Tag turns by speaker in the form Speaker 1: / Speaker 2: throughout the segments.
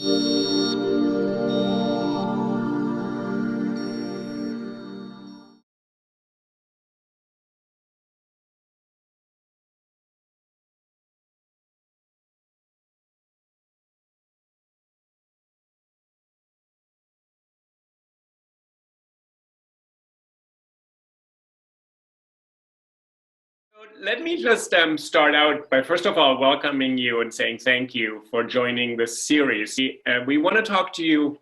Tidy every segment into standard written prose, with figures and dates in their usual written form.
Speaker 1: Let me just start out by, first of all, welcoming you and saying thank you for joining this series. We want to talk to you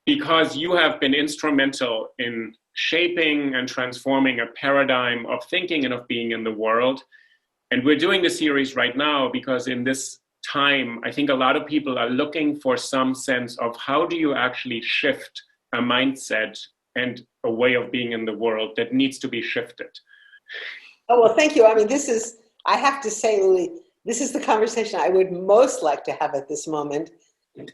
Speaker 1: because you have been instrumental in shaping and transforming a paradigm of thinking and of being in the world. And we're doing the series right now because in this time, I think a lot of people are looking for some sense of how do you actually shift a mindset and a way of being in the world that needs to be shifted.
Speaker 2: Oh, well, thank you. I mean, I have to say, Uli, this is the conversation I would most like to have at this moment,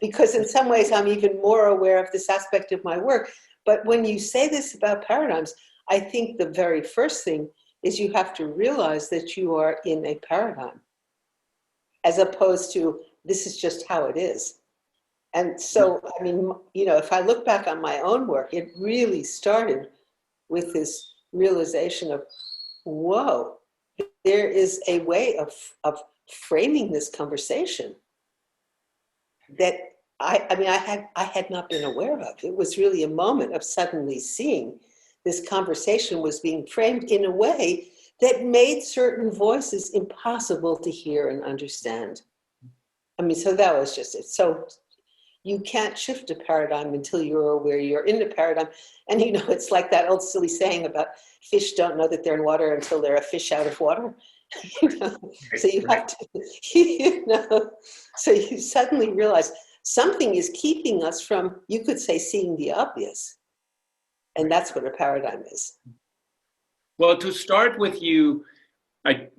Speaker 2: because in some ways I'm even more aware of this aspect of my work. But when you say this about paradigms, I think the very first thing is you have to realize that you are in a paradigm, as opposed to this is just how it is. And so, I mean, if I look back on my own work, it really started with this realization of, whoa, there is a way of framing this conversation that I had not been aware of. It was really a moment of suddenly seeing this conversation was being framed in a way that made certain voices impossible to hear and understand. I mean, so that was just it. So you can't shift a paradigm until you're aware you're in the paradigm. And it's like that old silly saying about fish don't know that they're in water until they're a fish out of water. So you have to, so you suddenly realize something is keeping us from, you could say, seeing the obvious. And that's what a paradigm is.
Speaker 1: Well, to start with you,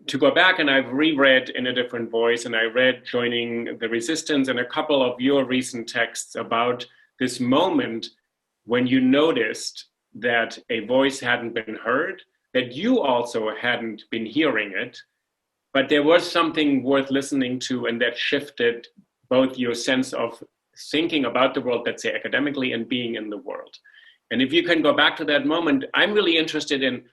Speaker 1: to go back, and I've reread In a Different Voice, and I read Joining the Resistance and a couple of your recent texts about this moment when you noticed that a voice hadn't been heard, that you also hadn't been hearing it, but there was something worth listening to, and that shifted both your sense of thinking about the world, let's say academically, and being in the world. And if you can go back to that moment, I'm really interested in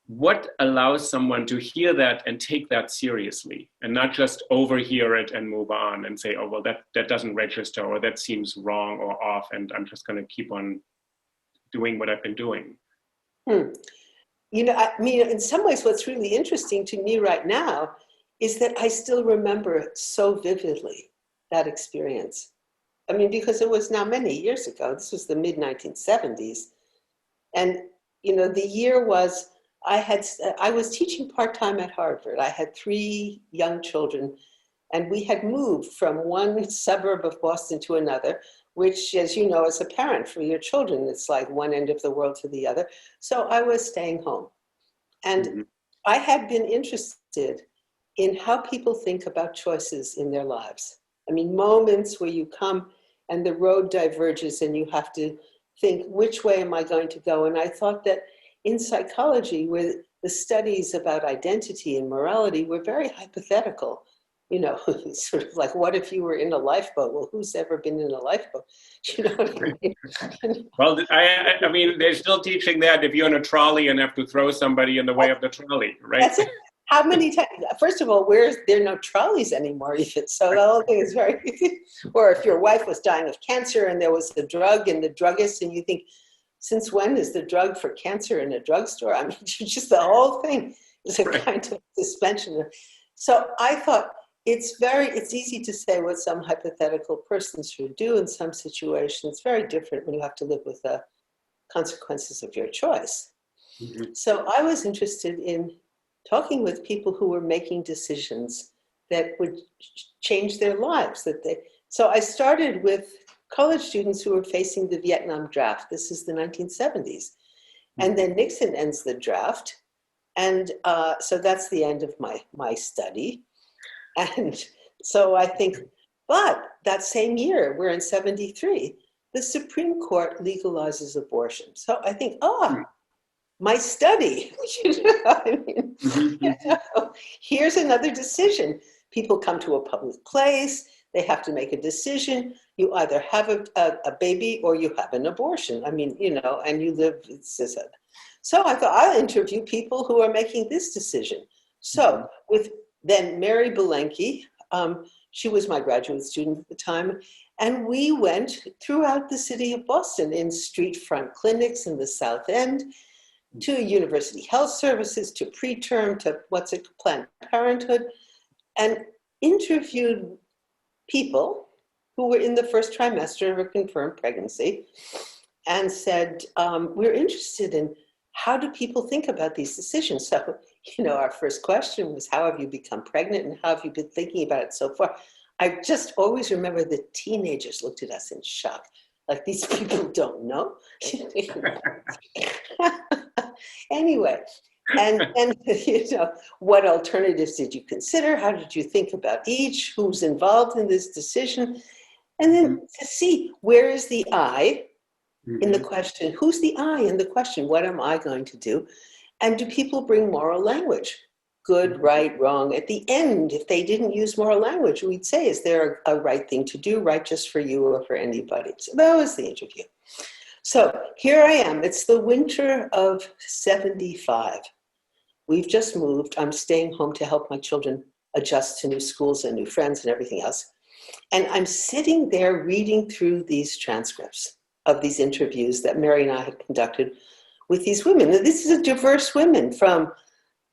Speaker 1: what allows someone to hear that and take that seriously and not just overhear it and move on and say, oh, well, that doesn't register, or that seems wrong or off, and I'm just going to keep on doing what I've been doing.
Speaker 2: I mean, in some ways, what's really interesting to me right now is that I still remember so vividly that experience. I mean, because it was now many years ago. This was the mid-1970s. And, the year was, I was teaching part-time at Harvard. I had 3 young children, and we had moved from one suburb of Boston to another, which, as you know, as a parent for your children, it's like one end of the world to the other. So I was staying home. And I had been interested in how people think about choices in their lives. I mean, moments where you come and the road diverges and you have to think, which way am I going to go? And I thought that in psychology, where the studies about identity and morality were very hypothetical, sort of like, what if you were in a lifeboat? Well, who's ever been in a lifeboat? You know what I mean?
Speaker 1: Well, I mean, they're still teaching that if you're in a trolley and have to throw somebody in the way of the trolley, right?
Speaker 2: That's it. How many times? First of all, there are no trolleys anymore even. So the whole thing is very, or if your wife was dying of cancer and there was a drug and the druggist, and you think, since when is the drug for cancer in a drugstore? I mean, just the whole thing is a kind of suspension. So I thought it's easy to say what some hypothetical person should do in some situations. It's very different when you have to live with the consequences of your choice. Mm-hmm. So I was interested in talking with people who were making decisions that would change their lives. So I started with college students who were facing the Vietnam draft. This is the 1970s. And then Nixon ends the draft. And so that's the end of my study. And so I think, but that same year, we're in 73, the Supreme Court legalizes abortion. So I think, my study, here's another decision. People come to a public place, They have to make a decision. You either have a baby or you have an abortion. I mean, you know, and you live, so I thought I'll interview people who are making this decision. So with then Mary Belenky, she was my graduate student at the time, and we went throughout the city of Boston in street front clinics in the South End, to university health services, to preterm, to Planned Parenthood, and interviewed people who were in the first trimester of a confirmed pregnancy and said, we're interested in how do people think about these decisions? So, you know, our first question was, how have you become pregnant and how have you been thinking about it so far? I just always remember the teenagers looked at us in shock. Like, these people don't know. Anyway, and you know, what alternatives did you consider? How did you think about each? Who's involved in this decision? And then to see, where is the I in the question? Who's the I in the question? What am I going to do? And do people bring moral language? Good, right, wrong. At the end, if they didn't use moral language, we'd say, is there a right thing to do, right just for you or for anybody? So that was the interview. So here I am. It's the winter of 75. We've just moved. I'm staying home to help my children adjust to new schools and new friends and everything else. And I'm sitting there reading through these transcripts of these interviews that Mary and I had conducted with these women. And this is a diverse women from,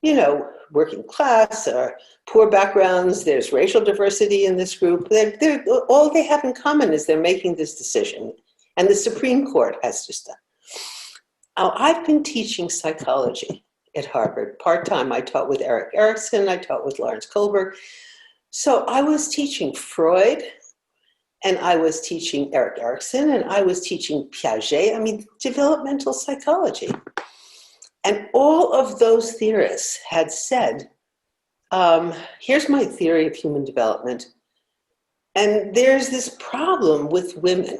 Speaker 2: you know, working class or poor backgrounds. There's racial diversity in this group. All they have in common is they're making this decision. And the Supreme Court has just done. Now, I've been teaching psychology at Harvard. Part-time, I taught with Erik Erikson, I taught with Lawrence Kohlberg. So I was teaching Freud, and I was teaching Erik Erikson, and I was teaching Piaget, I mean, developmental psychology. And all of those theorists had said, here's my theory of human development. And there's this problem with women.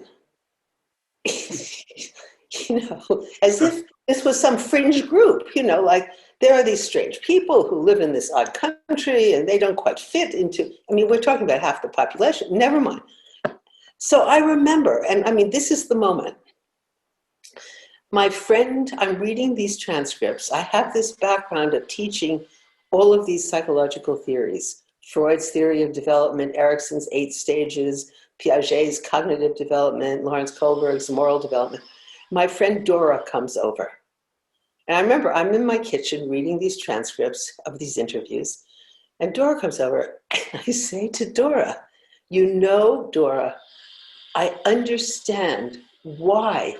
Speaker 2: You know, as if this was some fringe group, you know, like there are these strange people who live in this odd country and they don't quite fit into, I mean, we're talking about half the population, never mind. So I remember, and I mean, this is the moment. My friend, I'm reading these transcripts. I have this background of teaching all of these psychological theories. Freud's theory of development, Erikson's 8 stages, Piaget's cognitive development, Lawrence Kohlberg's moral development. My friend Dora comes over. And I remember I'm in my kitchen reading these transcripts of these interviews. And Dora comes over and I say to Dora, you know, Dora, I understand why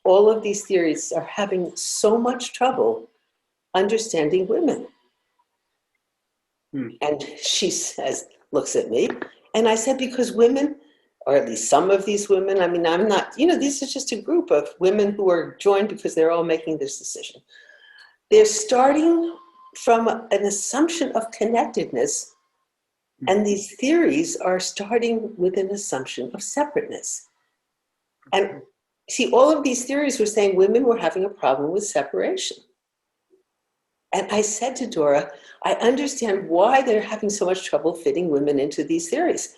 Speaker 2: all of these theories are having so much trouble understanding women. And she says, looks at me, and I said, because women, or at least some of these women, I mean, I'm not, you know, this is just a group of women who are joined because they're all making this decision. They're starting from an assumption of connectedness, and these theories are starting with an assumption of separateness. And see, all of these theories were saying women were having a problem with separation. And I said to Dora, I understand why they're having so much trouble fitting women into these theories.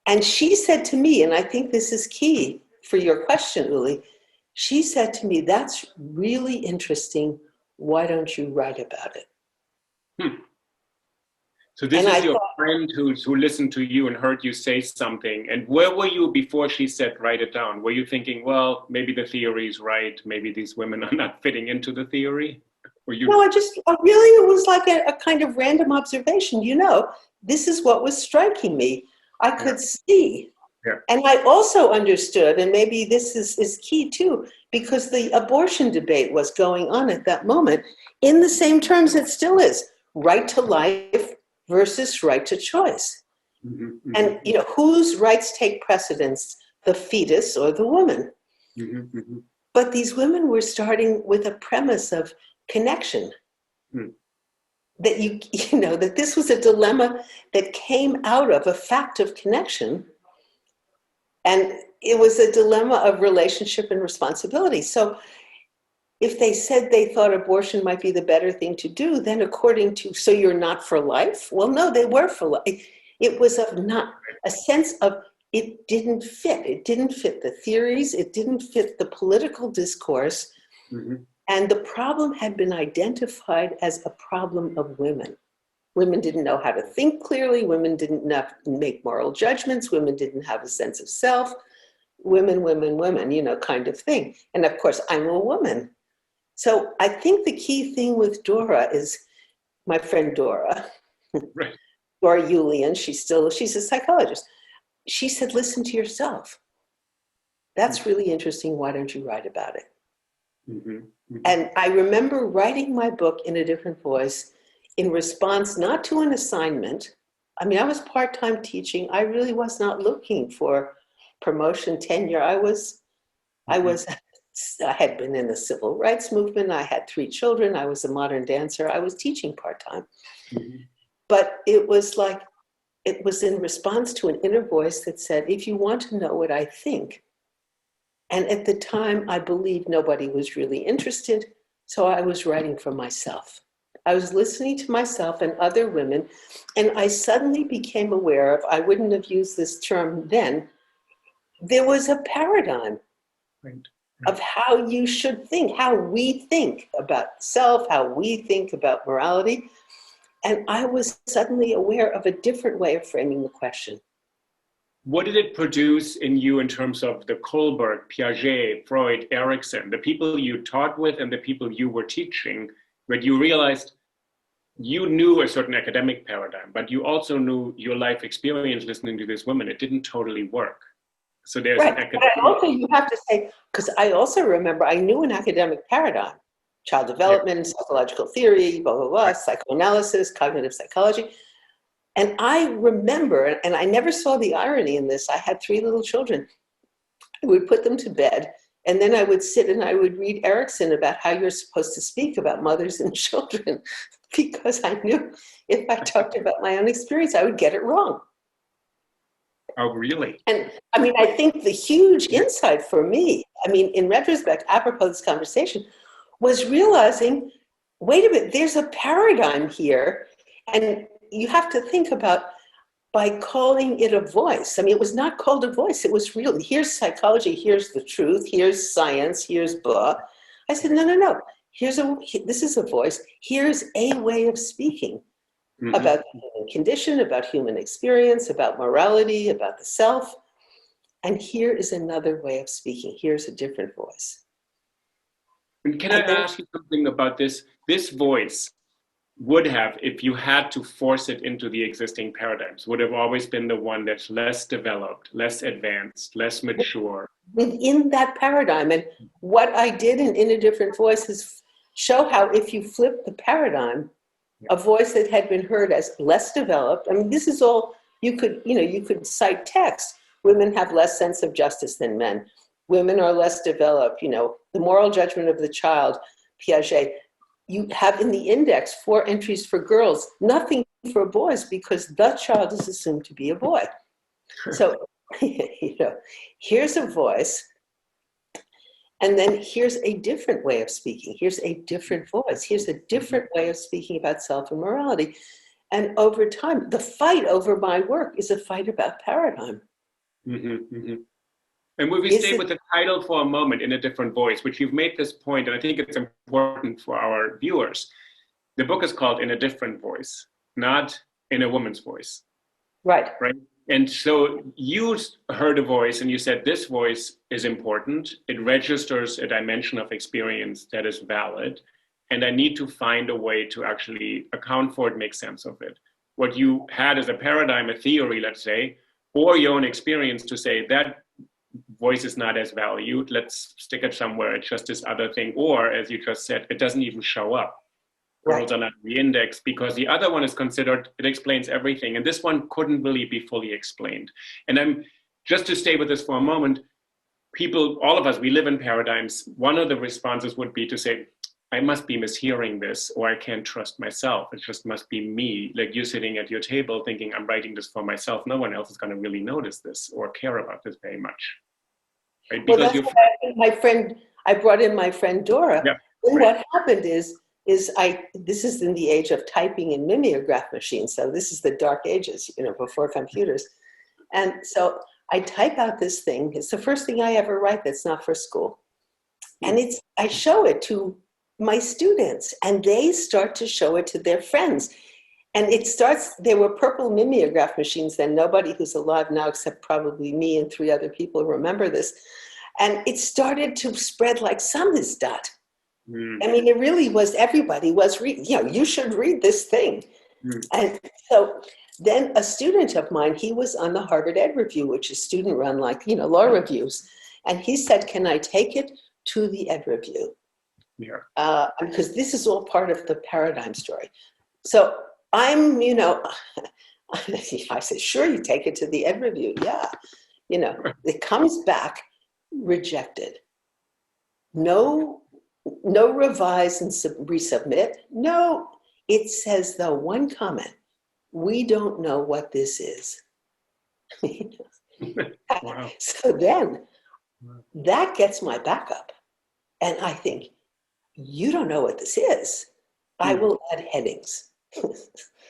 Speaker 2: And she said to me, and I think this is key for your question, Uli, she said to me, that's really interesting. Why don't you write about it?
Speaker 1: So this is your friend who listened to you and heard you say something. And where were you before she said, write it down? Were you thinking, well, maybe the theory is right. Maybe these women are not fitting into the theory?
Speaker 2: No, really, it was like a kind of random observation. You know, this is what was striking me. I could see. Yeah. And I also understood, and maybe this is key too, because the abortion debate was going on at that moment in the same terms it still is. Right to life versus right to choice. And, you know, whose rights take precedence, the fetus or the woman? But these women were starting with a premise of connection. That you know, that this was a dilemma that came out of a fact of connection. And it was a dilemma of relationship and responsibility. So if they said they thought abortion might be the better thing to do, then according to, so you're not for life? Well, no, they were for life. It was of not a sense of it didn't fit. It didn't fit the theories. It didn't fit the political discourse. Mm-hmm. And the problem had been identified as a problem of women. Women didn't know how to think clearly. Women didn't make moral judgments. Women didn't have a sense of self. Women, kind of thing. And of course, I'm a woman. So I think the key thing with Dora is my friend Dora,
Speaker 1: right.
Speaker 2: Dora Julian, she's a psychologist. She said, listen to yourself. That's really interesting. Why don't you write about it? Mm-hmm. Mm-hmm. And I remember writing my book in a different voice in response not to an assignment. I mean, I was part-time teaching. I really was not looking for promotion, tenure. I had been in the civil rights movement. I had 3 children. I was a modern dancer. I was teaching part-time. Mm-hmm. But it was in response to an inner voice that said, if you want to know what I think, and at the time, I believed nobody was really interested, so I was writing for myself. I was listening to myself and other women, and I suddenly became aware of, I wouldn't have used this term then, there was a paradigm of how you should think, how we think about self, how we think about morality. And I was suddenly aware of a different way of framing the question.
Speaker 1: What did it produce in you in terms of the Kohlberg, Piaget, Freud, Erikson, the people you taught with and the people you were teaching, where you realized you knew a certain academic paradigm, but you also knew your life experience listening to these women, it didn't totally work. So there's an academic.
Speaker 2: But also you have to say, because I also remember I knew an academic paradigm, child development, psychological theory, blah, blah, blah, psychoanalysis, cognitive psychology. And I remember, and I never saw the irony in this, I had 3 little children. I would put them to bed, and then I would sit and I would read Erikson about how you're supposed to speak about mothers and children, because I knew if I talked about my own experience, I would get it wrong.
Speaker 1: Oh, really?
Speaker 2: And I mean, I think the huge insight for me, I mean, in retrospect, apropos of this conversation, was realizing, wait a minute, there's a paradigm here, and you have to think about by calling it a voice. I mean, it was not called a voice. It was really, here's psychology, here's the truth, here's science, here's blah. I said, no. This is a voice. Here's a way of speaking about the human condition, about human experience, about morality, about the self. And here is another way of speaking. Here's a different voice.
Speaker 1: Can I ask you something about this? This voice would have, if you had to force it into the existing paradigms, would have always been the one that's less developed, less advanced, less mature.
Speaker 2: Within that paradigm. And what I did in a different voice is show how if you flip the paradigm, a voice that had been heard as less developed, I mean, this is all, you could cite text. Women have less sense of justice than men. Women are less developed, the moral judgment of the child, Piaget. You have in the index 4 entries for girls, nothing for boys, because the child is assumed to be a boy. So, here's a voice, and then here's a different way of speaking. Here's a different voice. Here's a different way of speaking about self and morality. And over time, the fight over my work is a fight about paradigm.
Speaker 1: Mm-hmm, mm-hmm. And when we stay with the title for a moment, In a Different Voice, which you've made this point, and I think it's important for our viewers, the book is called In a Different Voice, not In a Woman's Voice.
Speaker 2: Right.
Speaker 1: And so you heard a voice and you said, this voice is important. It registers a dimension of experience that is valid. And I need to find a way to actually account for it, make sense of it. What you had as a paradigm, a theory, let's say, or your own experience to say that voice is not as valued, let's stick it somewhere, it's just this other thing. Or, as you just said, it doesn't even show up. Girls are not re-indexed because the other one is considered, it explains everything. And this one couldn't really be fully explained. And I'm just to stay with this for a moment, people, all of us, we live in paradigms. One of the responses would be to say, I must be mishearing this, or I can't trust myself. It just must be me. Like you're sitting at your table thinking, I'm writing this for myself. No one else is going to really notice this or care about this very much. Right?
Speaker 2: Well, that's what I brought in my friend Dora.
Speaker 1: Yeah,
Speaker 2: and what happened is is this is in the age of typing and mimeograph machines. So this is the dark ages, before computers. And so I type out this thing. It's the first thing I ever write that's not for school. And I show it to my students, and they start to show it to their friends. And there were purple mimeograph machines then. Nobody who's alive now, except probably me and 3 other people, remember this. And it started to spread like samizdat. I mean, it really was, everybody was reading, you should read this thing. And so then a student of mine, he was on the Harvard Ed Review, which is student run, like, law reviews. And he said, can I take it to the Ed Review? Yeah. Because this is all part of the paradigm story. So I'm, I said, sure, you take it to the Ed Review. Yeah. It comes back rejected. No revise and resubmit. No, it says the one comment, we don't know what this is. Wow. So then that gets my back up. And I think, you don't know what this is. I will add headings.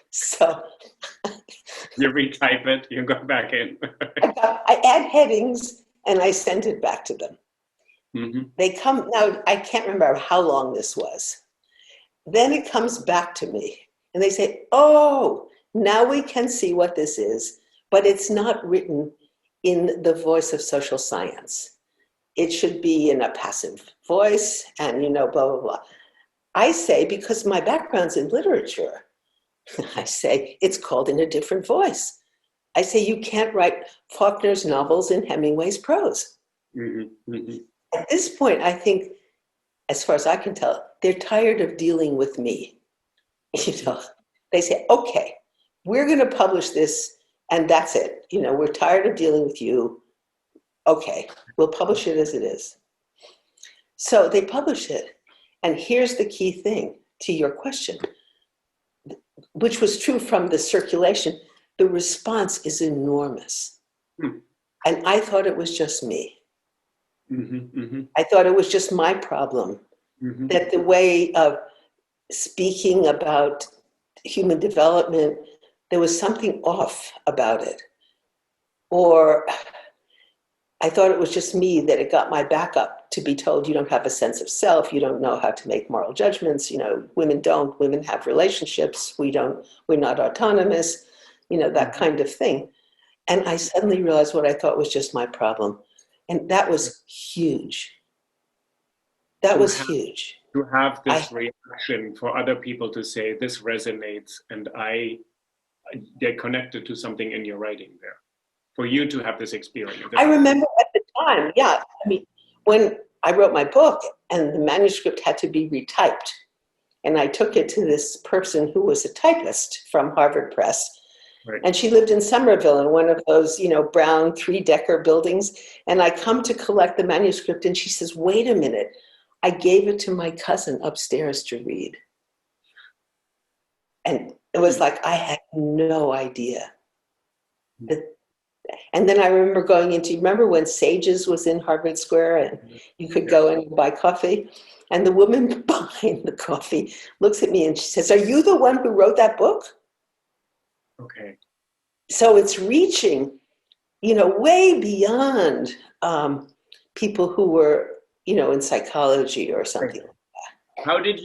Speaker 2: So
Speaker 1: you retype it, you go back in.
Speaker 2: I add headings and I send it back to them. They come, now I can't remember how long this was. Then it comes back to me and they say, oh, now we can see what this is, but it's not written in the voice of social science. It should be in a passive voice and, blah, blah, blah. I say, because my background's in literature, I say, it's called in a different voice. I say, you can't write Faulkner's novels in Hemingway's prose. At this point, I think, as far as I can tell, they're tired of dealing with me. They say, okay, we're going to publish this and that's it. We're tired of dealing with you. Okay, we'll publish it as it is. So they publish it. And here's the key thing to your question, which was true from the circulation. The response is enormous. And I thought it was just me. I thought it was just my problem, that the way of speaking about human development, there was something off about it. Or I thought it was just me, that it got my back up to be told, you don't have a sense of self, you don't know how to make moral judgments, women don't, women have relationships, we're not autonomous, that kind of thing. And I suddenly realized what I thought was just my problem. And that was huge. That was huge.
Speaker 1: To have this reaction for other people to say, this resonates, and they're connected to something in your writing there. For you to have this experience.
Speaker 2: I remember at the time, yeah. I mean, when I wrote my book and the manuscript had to be retyped, and I took it to this person who was a typist from Harvard Press. Right. And she lived in Somerville in one of those, brown 3-decker buildings. And I come to collect the manuscript and she says, wait a minute, I gave it to my cousin upstairs to read. And it was like, I had no idea. And then I remember going into, remember when Sages was in Harvard Square and you could go in and buy coffee? And the woman behind the coffee looks at me and she says, are you the one who wrote that book? Okay. So it's reaching, way beyond people who were, in psychology or something like that.
Speaker 1: How did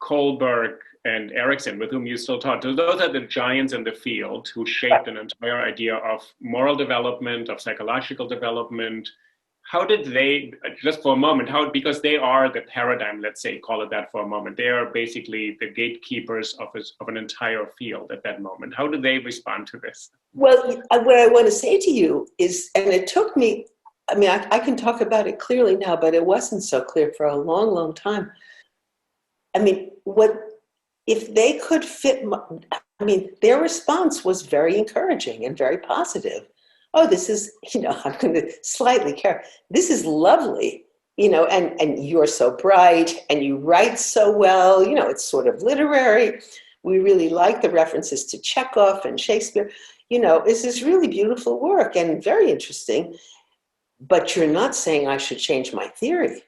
Speaker 1: Kohlberg and Erickson, with whom you still taught, those are the giants in the field who shaped an entire idea of moral development, of psychological development. How did they, just for a moment, because they are the paradigm, let's say, call it that for a moment, they are basically the gatekeepers of an entire field at that moment. How do they respond to this?
Speaker 2: Well, what I want to say to you is, and it took me, I can talk about it clearly now, but it wasn't so clear for a long, long time. If they could fit, their response was very encouraging and very positive. Oh, this is, I'm going to slightly care. This is lovely, and you're so bright and you write so well, it's sort of literary. We really like the references to Chekhov and Shakespeare. This is really beautiful work and very interesting, but you're not saying I should change my theory.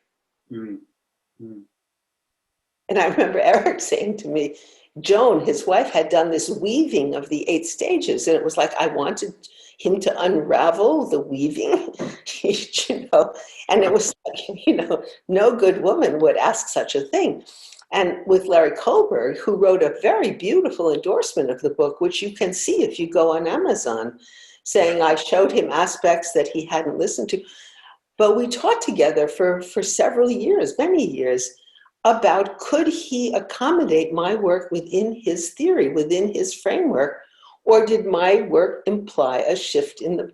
Speaker 2: And I remember Eric saying to me, Joan, his wife, had done this weaving of the 8 stages. And it was like, I wanted him to unravel the weaving, you know. And it was like, you know, no good woman would ask such a thing. And with Larry Kohlberg, who wrote a very beautiful endorsement of the book, which you can see if you go on Amazon, saying I showed him aspects that he hadn't listened to. But we taught together for several years, many years, about could he accommodate my work within his theory, within his framework, or did my work imply a shift in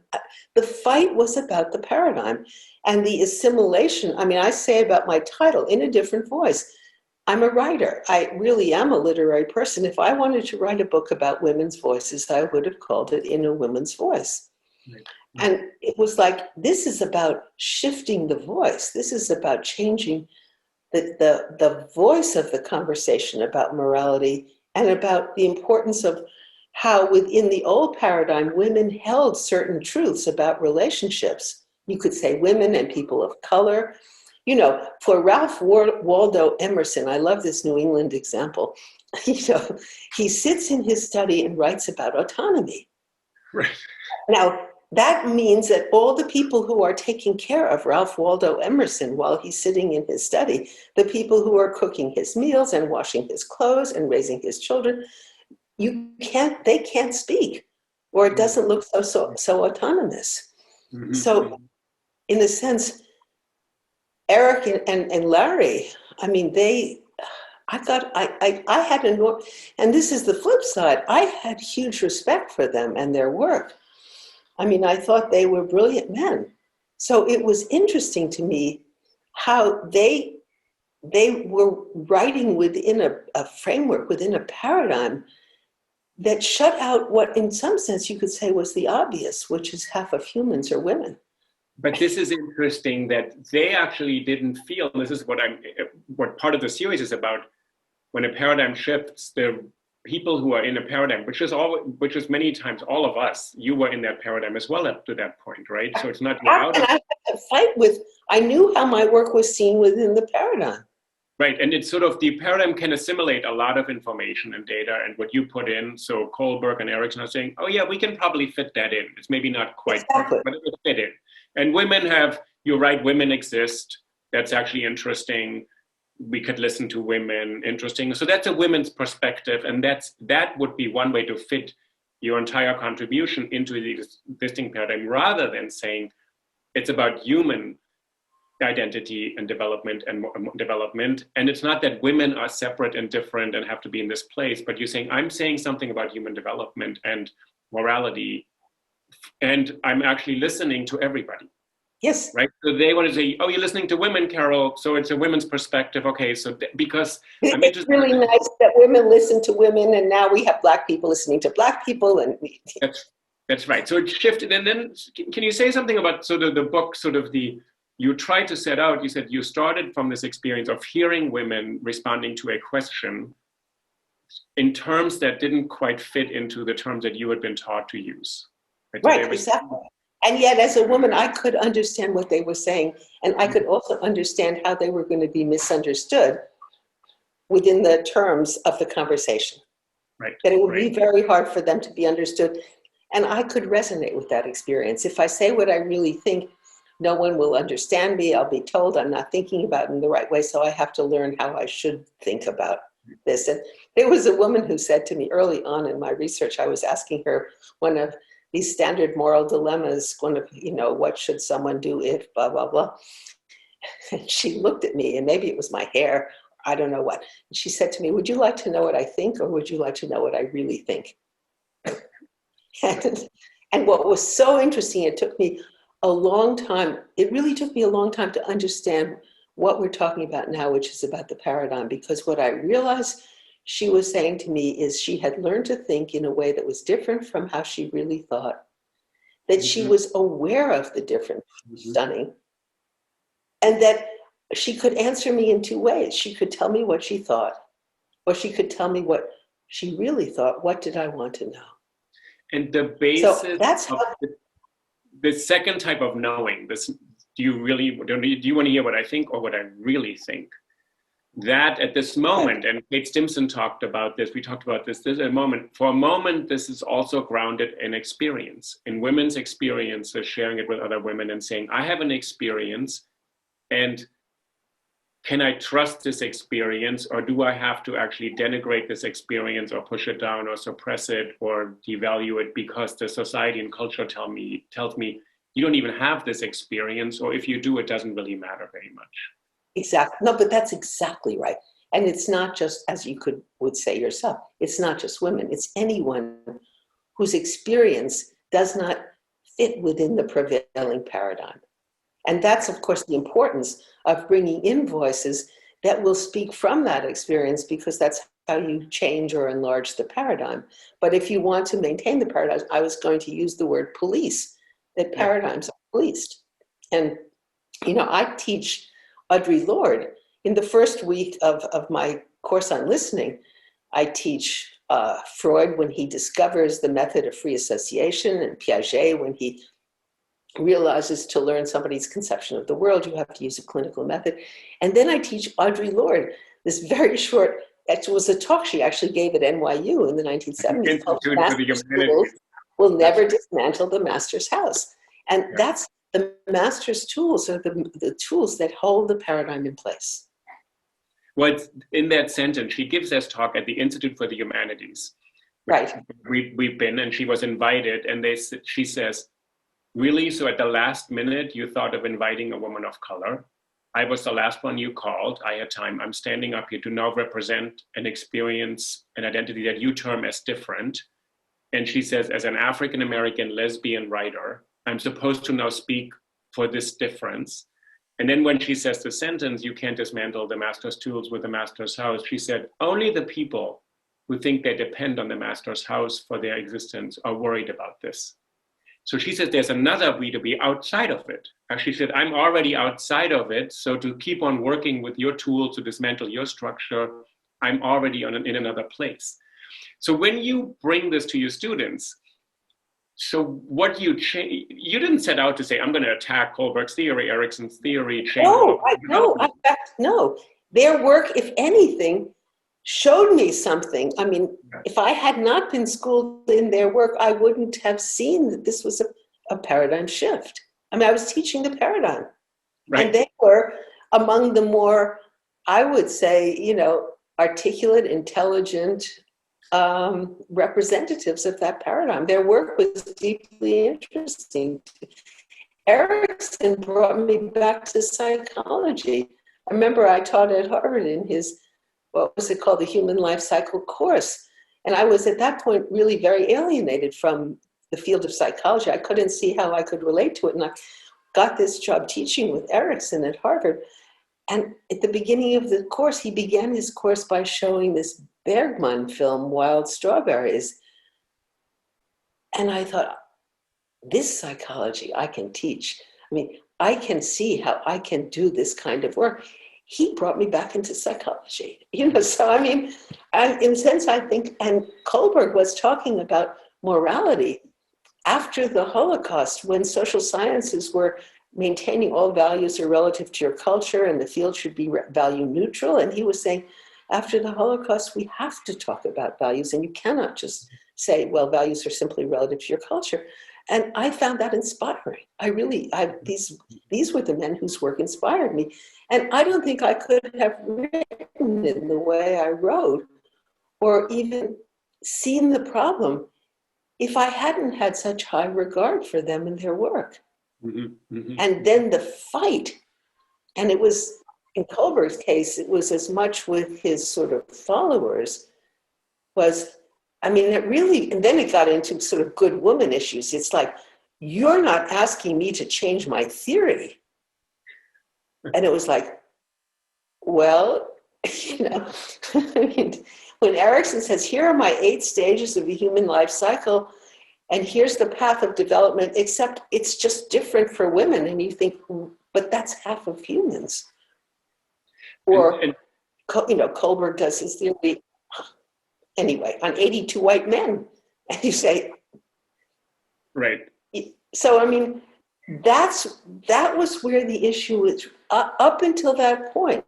Speaker 2: the fight was about the paradigm and the assimilation. I mean, I say about my title in a different voice. I'm a writer. I really am a literary person. If I wanted to write a book about women's voices, I would have called it In a Woman's Voice. Right. And it was like, this is about shifting the voice. This is about changing the voice of the conversation about morality and about the importance of how within the old paradigm, women held certain truths about relationships. You could say women and people of color. You know, for Ralph Waldo Emerson, I love this New England example. You know, he sits in his study and writes about autonomy. Right. Now, that means that all the people who are taking care of Ralph Waldo Emerson while he's sitting in his study, the people who are cooking his meals and washing his clothes and raising his children, they can't speak, or it doesn't look so autonomous. Mm-hmm. So, in a sense, Eric and Larry, I mean, I thought I had and this is the flip side, I had huge respect for them and their work. I mean, I thought they were brilliant men. So it was interesting to me how they were writing within a framework, within a paradigm that shut out what, in some sense, you could say was the obvious, which is half of humans are women.
Speaker 1: But this is interesting that they actually didn't feel, and this is what part of the series is about, when a paradigm shifts, the people who are in a paradigm, which is many times all of us, you were in that paradigm as well up to that point, right? So it's not out of.
Speaker 2: I had to fight with, I knew how my work was seen within the paradigm.
Speaker 1: Right, and it's sort of, the paradigm can assimilate a lot of information and data and what you put in. So Kohlberg and Erickson are saying, oh yeah, we can probably fit that in. It's maybe not quite perfect, but it will fit in. And women you're right, women exist. That's actually interesting. We could listen to women, interesting. So that's a women's perspective, and that would be one way to fit your entire contribution into the existing paradigm, rather than saying it's about human identity and development. And it's not that women are separate and different and have to be in this place, but you're saying, I'm saying something about human development and morality, and I'm actually listening to everybody.
Speaker 2: Yes.
Speaker 1: Right. So they want to say, oh, you're listening to women, Carol. So it's a women's perspective. Okay. So because I'm
Speaker 2: interested. It's really nice that women listen to women, and now we have Black people listening to Black people. And
Speaker 1: that's right. So it shifted. And then can you say something about sort of the book, you tried to set out, you said you started from this experience of hearing women responding to a question in terms that didn't quite fit into the terms that you had been taught to use.
Speaker 2: Right, exactly. And yet, as a woman, I could understand what they were saying, and I could also understand how they were going to be misunderstood within the terms of the conversation.
Speaker 1: Right.
Speaker 2: That it would be very hard for them to be understood. And I could resonate with that experience. If I say what I really think, no one will understand me. I'll be told I'm not thinking about it in the right way, so I have to learn how I should think about this. And there was a woman who said to me early on in my research, I was asking her one of these standard moral dilemmas, one of, what should someone do if blah, blah, blah. And she looked at me, and maybe it was my hair, I don't know what. And she said to me, would you like to know what I think, or would you like to know what I really think? And what was so interesting, it took me a long time, it really took me a long time to understand what we're talking about now, which is about the paradigm, because what I realized she was saying to me is she had learned to think in a way that was different from how she really thought, that she was aware of the difference, stunning, and that she could answer me in 2 ways. She could tell me what she thought, or she could tell me what she really thought. What did I want to know?
Speaker 1: And the basis
Speaker 2: so that's
Speaker 1: of the second type of knowing, do you want to hear what I think or what I really think? that at this moment, and Kate Stimson talked about this, we talked about this a moment, for a moment, this is also grounded in experience, in women's experiences, sharing it with other women and saying, I have an experience, and can I trust this experience, or do I have to actually denigrate this experience or push it down or suppress it or devalue it because the society and culture tells me you don't even have this experience, or if you do, it doesn't really matter very much.
Speaker 2: Exactly. No, but that's exactly right. And it's not just, as you would say yourself, it's not just women, it's anyone whose experience does not fit within the prevailing paradigm. And that's, of course, the importance of bringing in voices that will speak from that experience, because that's how you change or enlarge the paradigm. But if you want to maintain the paradigm, I was going to use the word police, that paradigms are policed. And, you know, I teach Audre Lorde. In the first week of my course on listening, I teach Freud when he discovers the method of free association, and Piaget when he realizes to learn somebody's conception of the world, you have to use a clinical method. And then I teach Audre Lorde this very short, it was a talk she actually gave at NYU in the 1970s called Master's Tools Will Never Dismantle the Master's House. And that's the master's tools are the tools that hold the paradigm in place.
Speaker 1: Well, in that sentence, she gives this talk at the Institute for the Humanities.
Speaker 2: Right.
Speaker 1: We've been, and she was invited, and she says, really, so at the last minute, you thought of inviting a woman of color. I was the last one you called. I had time. I'm standing up here to now represent an experience, an identity that you term as different. And she says, as an African-American lesbian writer, I'm supposed to now speak for this difference. And then when she says the sentence, you can't dismantle the master's tools with the master's house, she said, only the people who think they depend on the master's house for their existence are worried about this. So she said, there's another way to be outside of it. And she said, I'm already outside of it. So to keep on working with your tools to dismantle your structure, I'm already in another place. So when you bring this to your students, so what you change, you didn't set out to say, I'm going to attack Kohlberg's theory, Erikson's theory.
Speaker 2: No, in fact, no. Their work, if anything, showed me something. I mean, if I had not been schooled in their work, I wouldn't have seen that this was a paradigm shift. I mean, I was teaching the paradigm. Right. And they were among the more, I would say, you know, articulate, intelligent representatives of that paradigm. Their work was deeply interesting. Erikson brought me back to psychology. I remember I taught at Harvard in his, what was it called, the Human Life Cycle course. And I was at that point really very alienated from the field of psychology. I couldn't see how I could relate to it. And I got this job teaching with Erikson at Harvard. And at the beginning of the course, he began his course by showing this Bergman film, Wild Strawberries. And I thought, this psychology I can teach. I mean, I can see how I can do this kind of work. He brought me back into psychology, you know, so I mean, in a sense, I think, and Kohlberg was talking about morality after the Holocaust, when social sciences were maintaining all values are relative to your culture and the field should be value neutral. And he was saying, after the Holocaust, we have to talk about values, and you cannot just say, well, values are simply relative to your culture. And I found that inspiring. These were the men whose work inspired me. And I don't think I could have written in the way I wrote or even seen the problem if I hadn't had such high regard for them and their work. Mm-hmm, mm-hmm. And then the fight, and it was, in Kohlberg's case, it was as much with his sort of followers, was, I mean, it really, and then it got into sort of good woman issues. It's like, you're not asking me to change my theory. And it was like, well, you know, I mean, when Erikson says, here are my 8 stages of the human life cycle, and here's the path of development, except it's just different for women. And you think, but that's half of humans. Or, you know, Kohlberg does his theory, anyway, on 82 white men. And you say,
Speaker 1: right.
Speaker 2: So, I mean, that was where the issue was up until that point.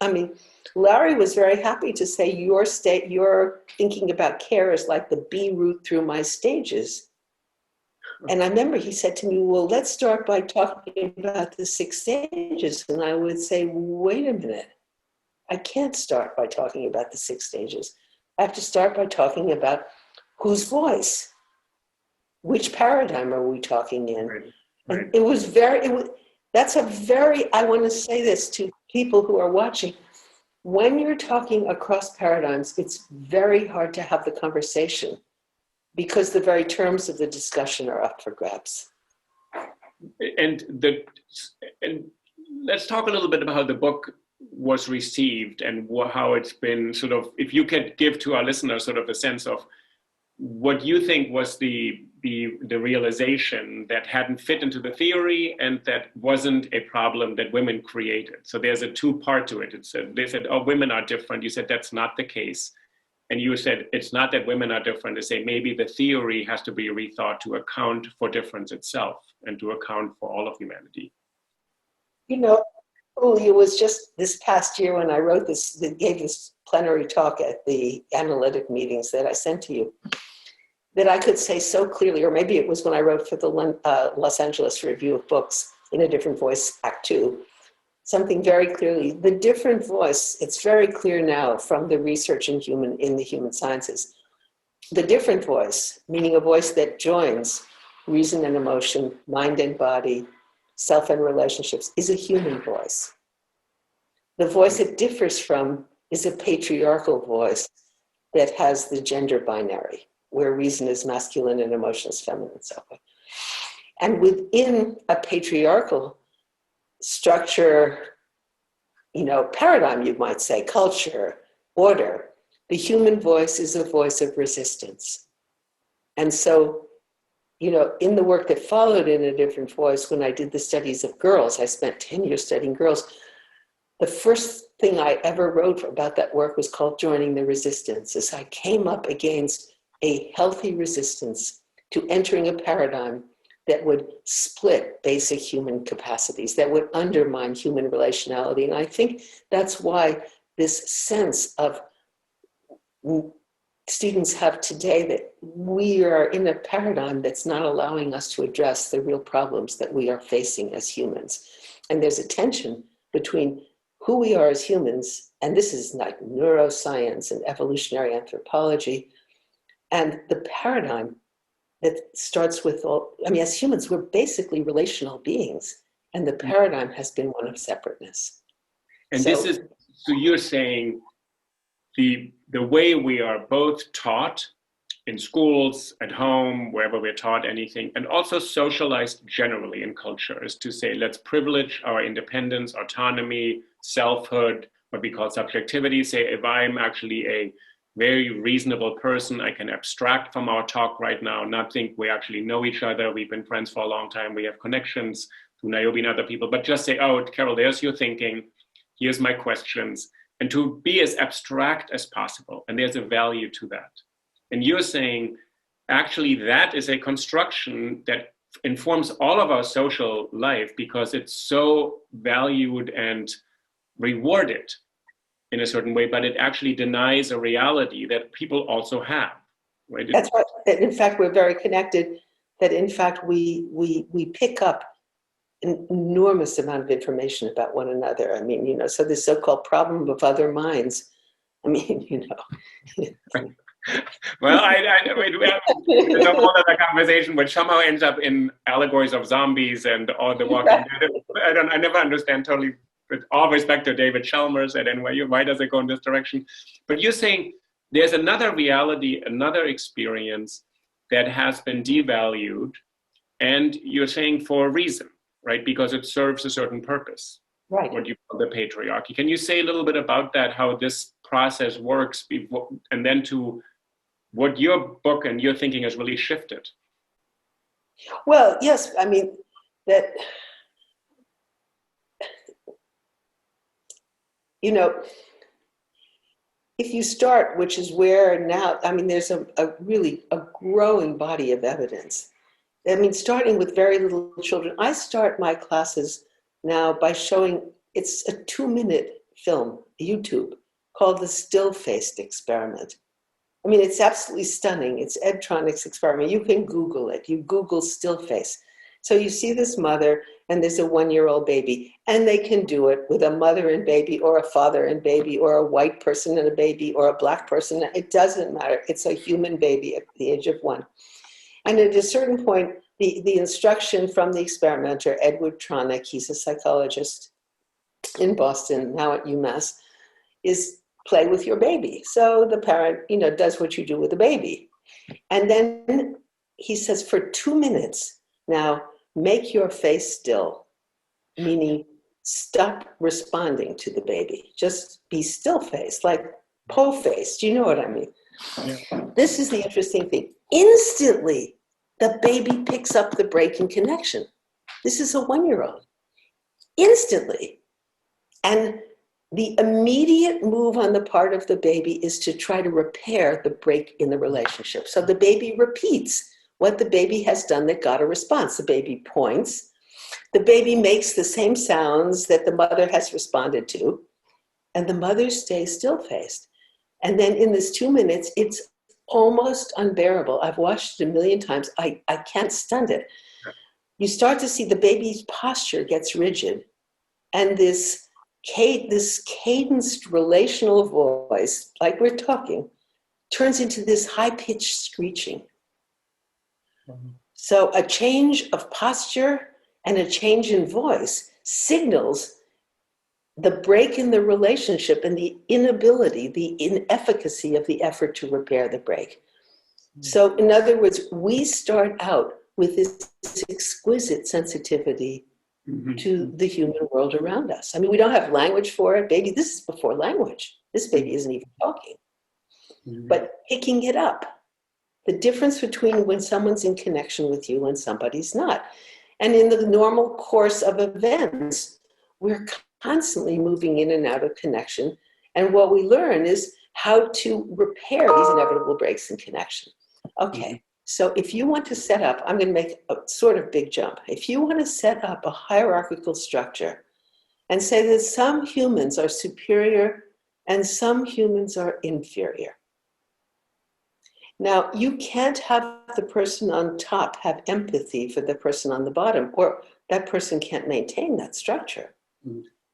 Speaker 2: I mean, Larry was very happy to say your thinking about care is like the B route through my stages. And I remember he said to me, well, let's start by talking about the 6 stages. And I would say, wait a minute. I can't start by talking about the 6 stages. I have to start by talking about whose voice, which paradigm are we talking in?
Speaker 1: Right.
Speaker 2: And that's a very, I want to say this to people who are watching. When you're talking across paradigms, it's very hard to have the conversation because the very terms of the discussion are up for grabs.
Speaker 1: And let's talk a little bit about how the book was received and how it's been sort of, if you could give to our listeners sort of a sense of what you think was the realization that hadn't fit into the theory and that wasn't a problem that women created. So there's a 2-part to it. They said, oh, women are different. You said that's not the case. And you said it's not that women are different. They say maybe the theory has to be rethought to account for difference itself and to account for all of humanity.
Speaker 2: You know, it was just this past year when I wrote this, that gave this plenary talk at the analytic meetings that I sent to you, that I could say so clearly, or maybe it was when I wrote for the Los Angeles Review of Books in a Different Voice, Act 2, something very clearly. The different voice, it's very clear now from the research in the human sciences. The different voice, meaning a voice that joins reason and emotion, mind and body, self and relationships, is a human voice. The voice it differs from is a patriarchal voice that has the gender binary, where reason is masculine and emotion is feminine and so on. And within a patriarchal structure, paradigm, you might say, culture, order, the human voice is a voice of resistance. And so, in the work that followed in A Different Voice, when I did the studies of girls, I spent 10 years studying girls. The first thing I ever wrote about that work was called Joining the Resistance, as I came up against a healthy resistance to entering a paradigm that would split basic human capacities, that would undermine human relationality. And I think that's why this sense of students have today that we are in a paradigm that's not allowing us to address the real problems that we are facing as humans. And there's a tension between who we are as humans, and this is like neuroscience and evolutionary anthropology, and the paradigm that starts with as humans, we're basically relational beings, and the paradigm has been one of separateness.
Speaker 1: And so you're saying the way we are both taught in schools, at home, wherever we're taught anything, and also socialized generally in culture is to say, let's privilege our independence, autonomy, selfhood, what we call subjectivity. Say, if I'm actually a very reasonable person, I can abstract from our talk right now, not think we actually know each other, we've been friends for a long time, we have connections to Niobe and other people, but just say, oh, Carol, there's your thinking, here's my questions, and to be as abstract as possible. And there's a value to that. And you're saying, actually, that is a construction that informs all of our social life because it's so valued and rewarded in a certain way, but it actually denies a reality that people also have. Right?
Speaker 2: That's right. That in fact, we're very connected, that in fact, we pick up an enormous amount of information about one another. I mean, so this so-called problem of other minds, I mean,
Speaker 1: Well, we have a whole other conversation which somehow ends up in allegories of zombies and all the Walking Dead. I never understand totally, with all respect to David Chalmers at NYU, why does it go in this direction? But you're saying there's another reality, another experience that has been devalued, and you're saying for a reason, right? Because it serves a certain purpose.
Speaker 2: Right.
Speaker 1: What you call the patriarchy. Can you say a little bit about that, how this process works, and then to what your book and your thinking has really shifted?
Speaker 2: Well, yes, I mean, that, if you start, which is where now, I mean, there's a really growing body of evidence. I mean, starting with very little children, I start my classes now by showing it's a 2-minute film, YouTube, called the still-faced experiment. I mean, it's absolutely stunning. It's Ed Tronick's experiment. You can Google it. You Google still face. So you see this mother and there's a 1-year-old baby, and they can do it with a mother and baby or a father and baby or a white person and a baby or a black person. It doesn't matter. It's a human baby at the age of 1. And at a certain point, the instruction from the experimenter, Edward Tronick, he's a psychologist in Boston, now at UMass, is play with your baby. So the parent, does what you do with the baby. And then he says, for 2 minutes, now make your face still, meaning stop responding to the baby. Just be still faced, like po-faced. Do you know what I mean? Yeah. This is the interesting thing. Instantly, the baby picks up the breaking connection. This is a 1-year-old. Instantly. And the immediate move on the part of the baby is to try to repair the break in the relationship. So the baby repeats what the baby has done that got a response. The baby points. The baby makes the same sounds that the mother has responded to. And the mother stays still-faced. And then in this 2 minutes, it's almost unbearable. I've watched it a million times. I can't stand it. You start to see the baby's posture gets rigid. And this cadenced relational voice, like we're talking, turns into this high-pitched screeching. Mm-hmm. So a change of posture and a change in voice signals the break in the relationship and the inability, the inefficacy of the effort to repair the break. Mm-hmm. So in other words, we start out with this exquisite sensitivity to the human world around us. I mean, we don't have language for it. Baby, this is before language. This baby isn't even talking. But picking it up, the difference between when someone's in connection with you and somebody's not. And in the normal course of events, we're constantly moving in and out of connection. And what we learn is how to repair these inevitable breaks in connection. Okay. So if you want to set up, I'm going to make a sort of big jump. If you want to set up a hierarchical structure and say that some humans are superior and some humans are inferior. Now, you can't have the person on top have empathy for the person on the bottom, or that person can't maintain that structure.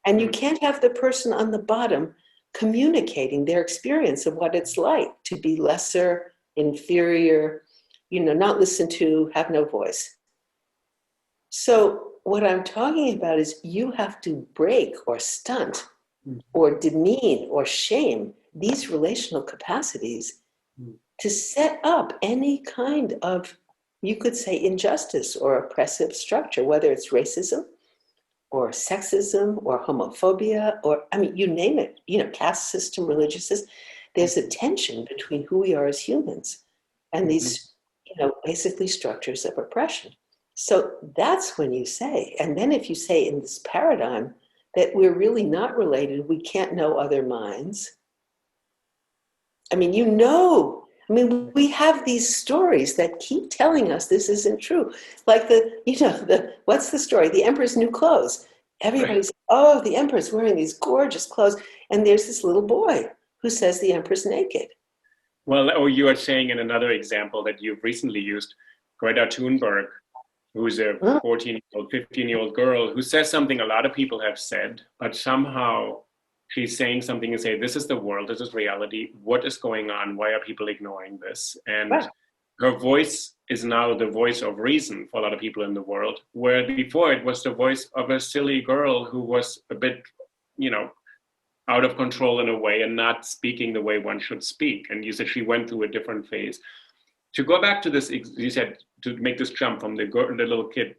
Speaker 2: And you can't have the person on the bottom communicating their experience of what it's like to be lesser, inferior, not listened to, have no voice. So what I'm talking about is you have to break or stunt or demean or shame these relational capacities to set up any kind of, you could say, injustice or oppressive structure, whether it's racism or sexism or homophobia or, you name it, caste system, religious system. There's a tension between who we are as humans and these basically structures of oppression. So that's when you say, and then if you say in this paradigm that we're really not related, we can't know other minds. We have these stories that keep telling us this isn't true. Like what's the story? The Emperor's new clothes. Everybody's, oh, the Emperor's wearing these gorgeous clothes. And there's this little boy who says the Emperor's naked.
Speaker 1: Well, you are saying in another example that you've recently used, Greta Thunberg, who's a 14-year-old, 15-year-old girl who says something a lot of people have said, but somehow she's saying something and say, this is the world, this is reality, what is going on, why are people ignoring this? And her voice is now the voice of reason for a lot of people in the world, where before it was the voice of a silly girl who was a bit, out of control in a way and not speaking the way one should speak. And you said she went through a different phase. To go back to this, you said to make this jump from the little kid,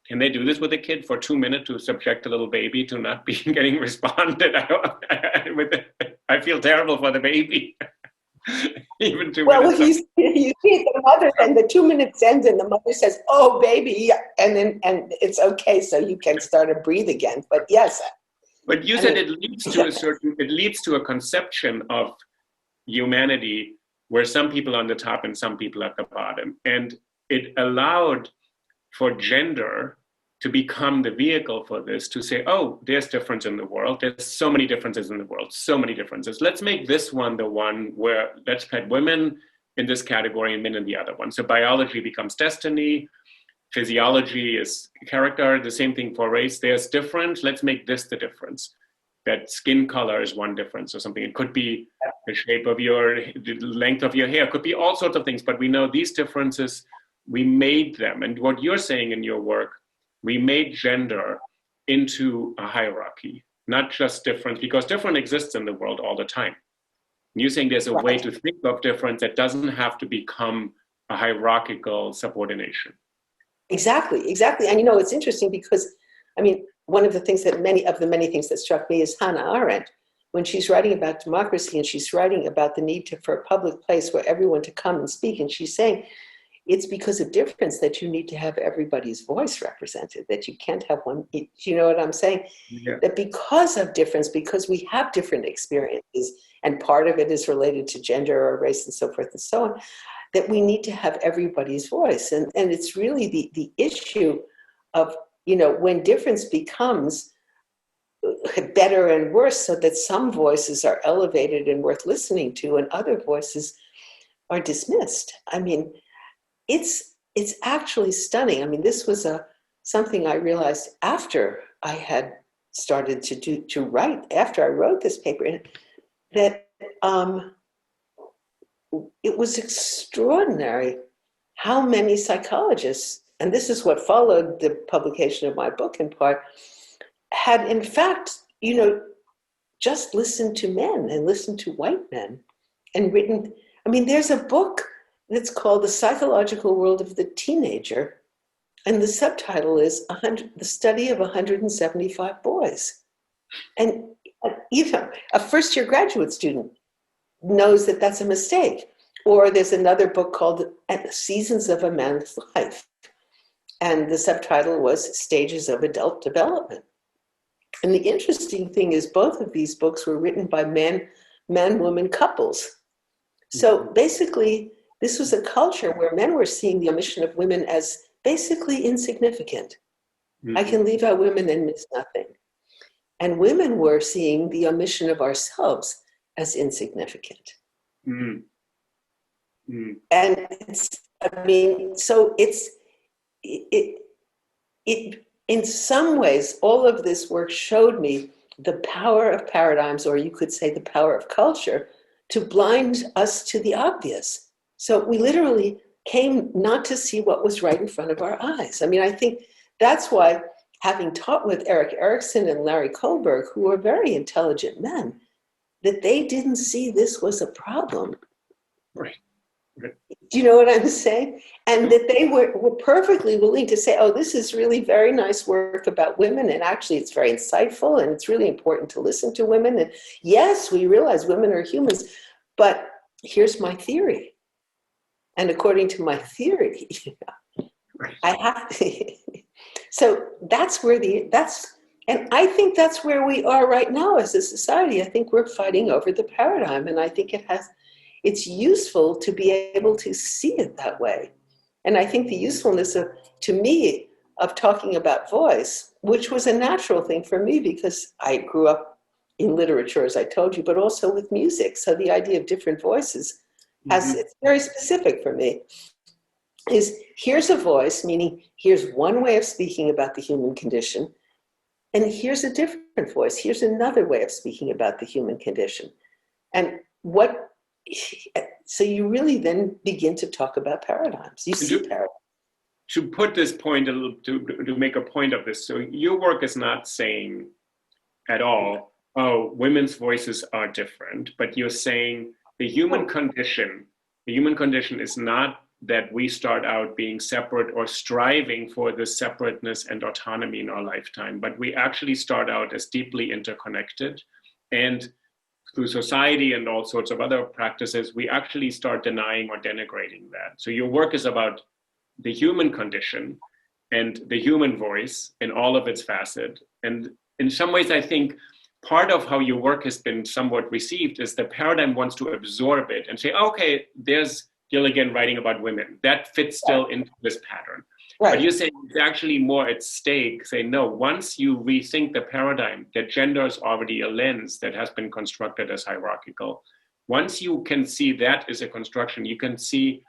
Speaker 1: can they do this with a kid for 2 minutes to subject a little baby to not being getting responded? I feel terrible for the baby. Even 2 minutes.
Speaker 2: Well, you see the mother, and the 2 minutes ends, and the mother says, "Oh, baby," and it's okay, so you can start to breathe again. But yes.
Speaker 1: But you said it leads to a conception of humanity where some people are on the top and some people at the bottom. And it allowed for gender to become the vehicle for this, to say, oh, there's difference in the world. There's so many differences in the world, so many differences. Let's make this one the one where let's put women in this category and men in the other one. So biology becomes destiny, physiology is character, the same thing for race. There's difference, let's make this the difference. That skin color is one difference or something. It could be the shape of the length of your hair, it could be all sorts of things, but we know these differences, we made them. And what you're saying in your work, we made gender into a hierarchy, not just difference, because difference exists in the world all the time. And you're saying there's a way to think of difference that doesn't have to become a hierarchical subordination.
Speaker 2: Exactly. And it's interesting because, one of the things that many things that struck me is Hannah Arendt, when she's writing about democracy and she's writing about the need for a public place where everyone to come and speak, and she's saying, it's because of difference that you need to have everybody's voice represented, that you can't have one. Do you know what I'm saying?
Speaker 1: Yeah.
Speaker 2: That because of difference, because we have different experiences, and part of it is related to gender or race and so forth and so on, that we need to have everybody's voice. And it's really the issue of, when difference becomes better and worse, so that some voices are elevated and worth listening to and other voices are dismissed. It's actually stunning. This was something I realized after I had started to write, after I wrote this paper, that it was extraordinary how many psychologists, and this is what followed the publication of my book in part, had in fact, just listened to men and listened to white men and written. There's a book that's called The Psychological World of the Teenager, and the subtitle is The Study of 175 Boys. And even a first-year graduate student knows that that's a mistake. Or there's another book called Seasons of a Man's Life, and the subtitle was Stages of Adult Development. And the interesting thing is both of these books were written by man-woman couples. So basically, this was a culture where men were seeing the omission of women as basically insignificant. Mm-hmm. I can leave out women and miss nothing. And women were seeing the omission of ourselves as insignificant. Mm-hmm. Mm-hmm. And it in some ways, all of this work showed me the power of paradigms, or you could say the power of culture, to blind us to the obvious. So we literally came not to see what was right in front of our eyes. I think that's why, having taught with Erik Erikson and Larry Kohlberg, who are very intelligent men, that they didn't see this was a problem.
Speaker 1: Right.
Speaker 2: Do you know what I'm saying? And that they were perfectly willing to say, oh, this is really very nice work about women, and actually it's very insightful, and it's really important to listen to women. And yes, we realize women are humans, but here's my theory. And according to my theory, I have to. So and I think that's where we are right now as a society. I think we're fighting over the paradigm, and I think it's useful to be able to see it that way. And I think the usefulness to me of talking about voice, which was a natural thing for me because I grew up in literature, as I told you, but also with music. So the idea of different voices it's very specific for me, is here's a voice, meaning here's one way of speaking about the human condition, and here's a different voice. Here's another way of speaking about the human condition. And so you really then begin to talk about paradigms. You see paradigms.
Speaker 1: To put this point a little, to make a point of this, so your work is not saying at all, oh, women's voices are different, but you're saying the human condition is not that we start out being separate or striving for this separateness and autonomy in our lifetime, but we actually start out as deeply interconnected, and through society and all sorts of other practices, we actually start denying or denigrating that. So your work is about the human condition and the human voice in all of its facets. And in some ways, I think part of how your work has been somewhat received is the paradigm wants to absorb it and say, okay, there's Gilligan writing about women. That fits still into this pattern. But you're saying it's actually more at stake. Say, no, once you rethink the paradigm that gender is already a lens that has been constructed as hierarchical, once you can see that as a construction, you can see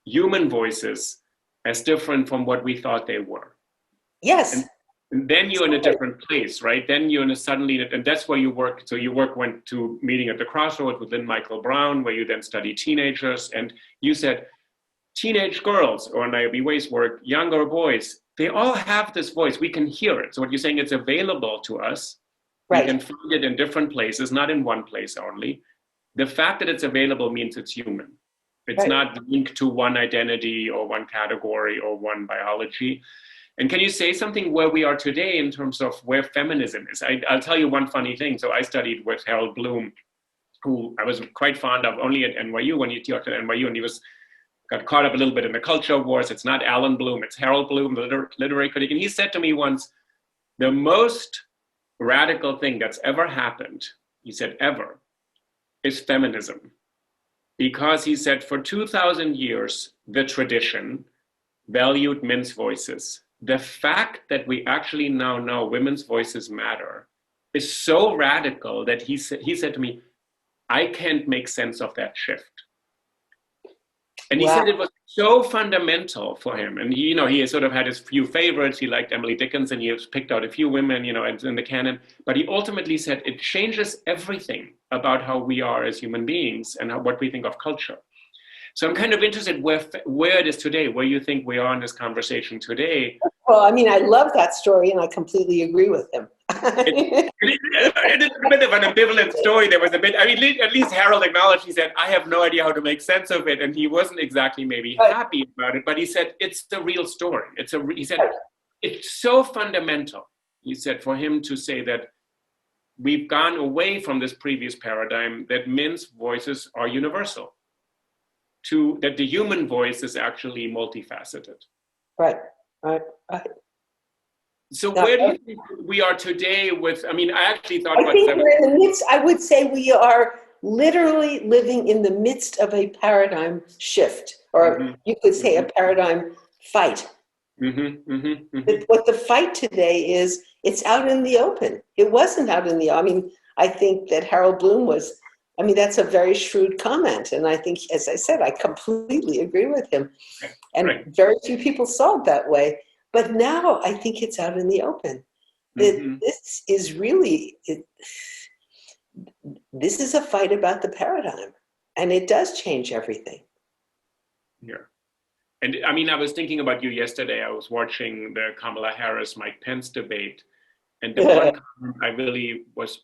Speaker 1: human voices as different from what we thought they were.
Speaker 2: Yes.
Speaker 1: And then you're in a different place, right? Then you're in a suddenly, and that's where you work. So your work went to meeting at the Crossroads with Lynn Michael Brown, where you then study teenagers. And you said, teenage girls, or Naomi Wei's work, younger boys, they all have this voice. We can hear it. So what you're saying, it's available to us. We can find it in different places, not in one place only. The fact that it's available means it's human. It's not linked to one identity or one category or one biology. And can you say something where we are today in terms of where feminism is? I'll tell you one funny thing. So I studied with Harold Bloom, who I was quite fond of only at NYU when he taught at NYU, and he got caught up a little bit in the culture wars. It's not Alan Bloom, it's Harold Bloom, the literary critic. And he said to me once, the most radical thing that's ever happened, he said ever, is feminism. Because he said for 2,000 years, the tradition valued men's voices. The fact that we actually now know women's voices matter is so radical that he said to me, I can't make sense of that shift. And he said it was so fundamental for him. And he sort of had his few favorites. He liked Emily Dickinson. He has picked out a few women, in the canon. But he ultimately said it changes everything about how we are as human beings and what we think of culture. So I'm kind of interested where it is today, where you think we are in this conversation today.
Speaker 2: Well, I mean, I love that story, and I completely agree with him.
Speaker 1: It is a bit of an ambivalent story. There was a bit, at least Harold acknowledged, he said, I have no idea how to make sense of it. And he wasn't exactly maybe happy about it, but he said, it's the real story. He said, it's so fundamental, he said, for him to say that we've gone away from this previous paradigm that men's voices are universal, that the human voice is actually multifaceted.
Speaker 2: Right.
Speaker 1: So where do you think we are today with, I actually thought
Speaker 2: I think we're in the midst, I would say we are literally living in the midst of a paradigm shift, or you could say a paradigm fight. What the fight today is, it's out in the open. It wasn't out in the, I think that Harold Bloom was, that's a very shrewd comment. And I think, as I said, I completely agree with him. And very few people saw it that way. But now I think it's out in the open. This is really, this is a fight about the paradigm. And it does change everything.
Speaker 1: Yeah. And I was thinking about you yesterday. I was watching the Kamala Harris-Mike Pence debate. And the one comment I really was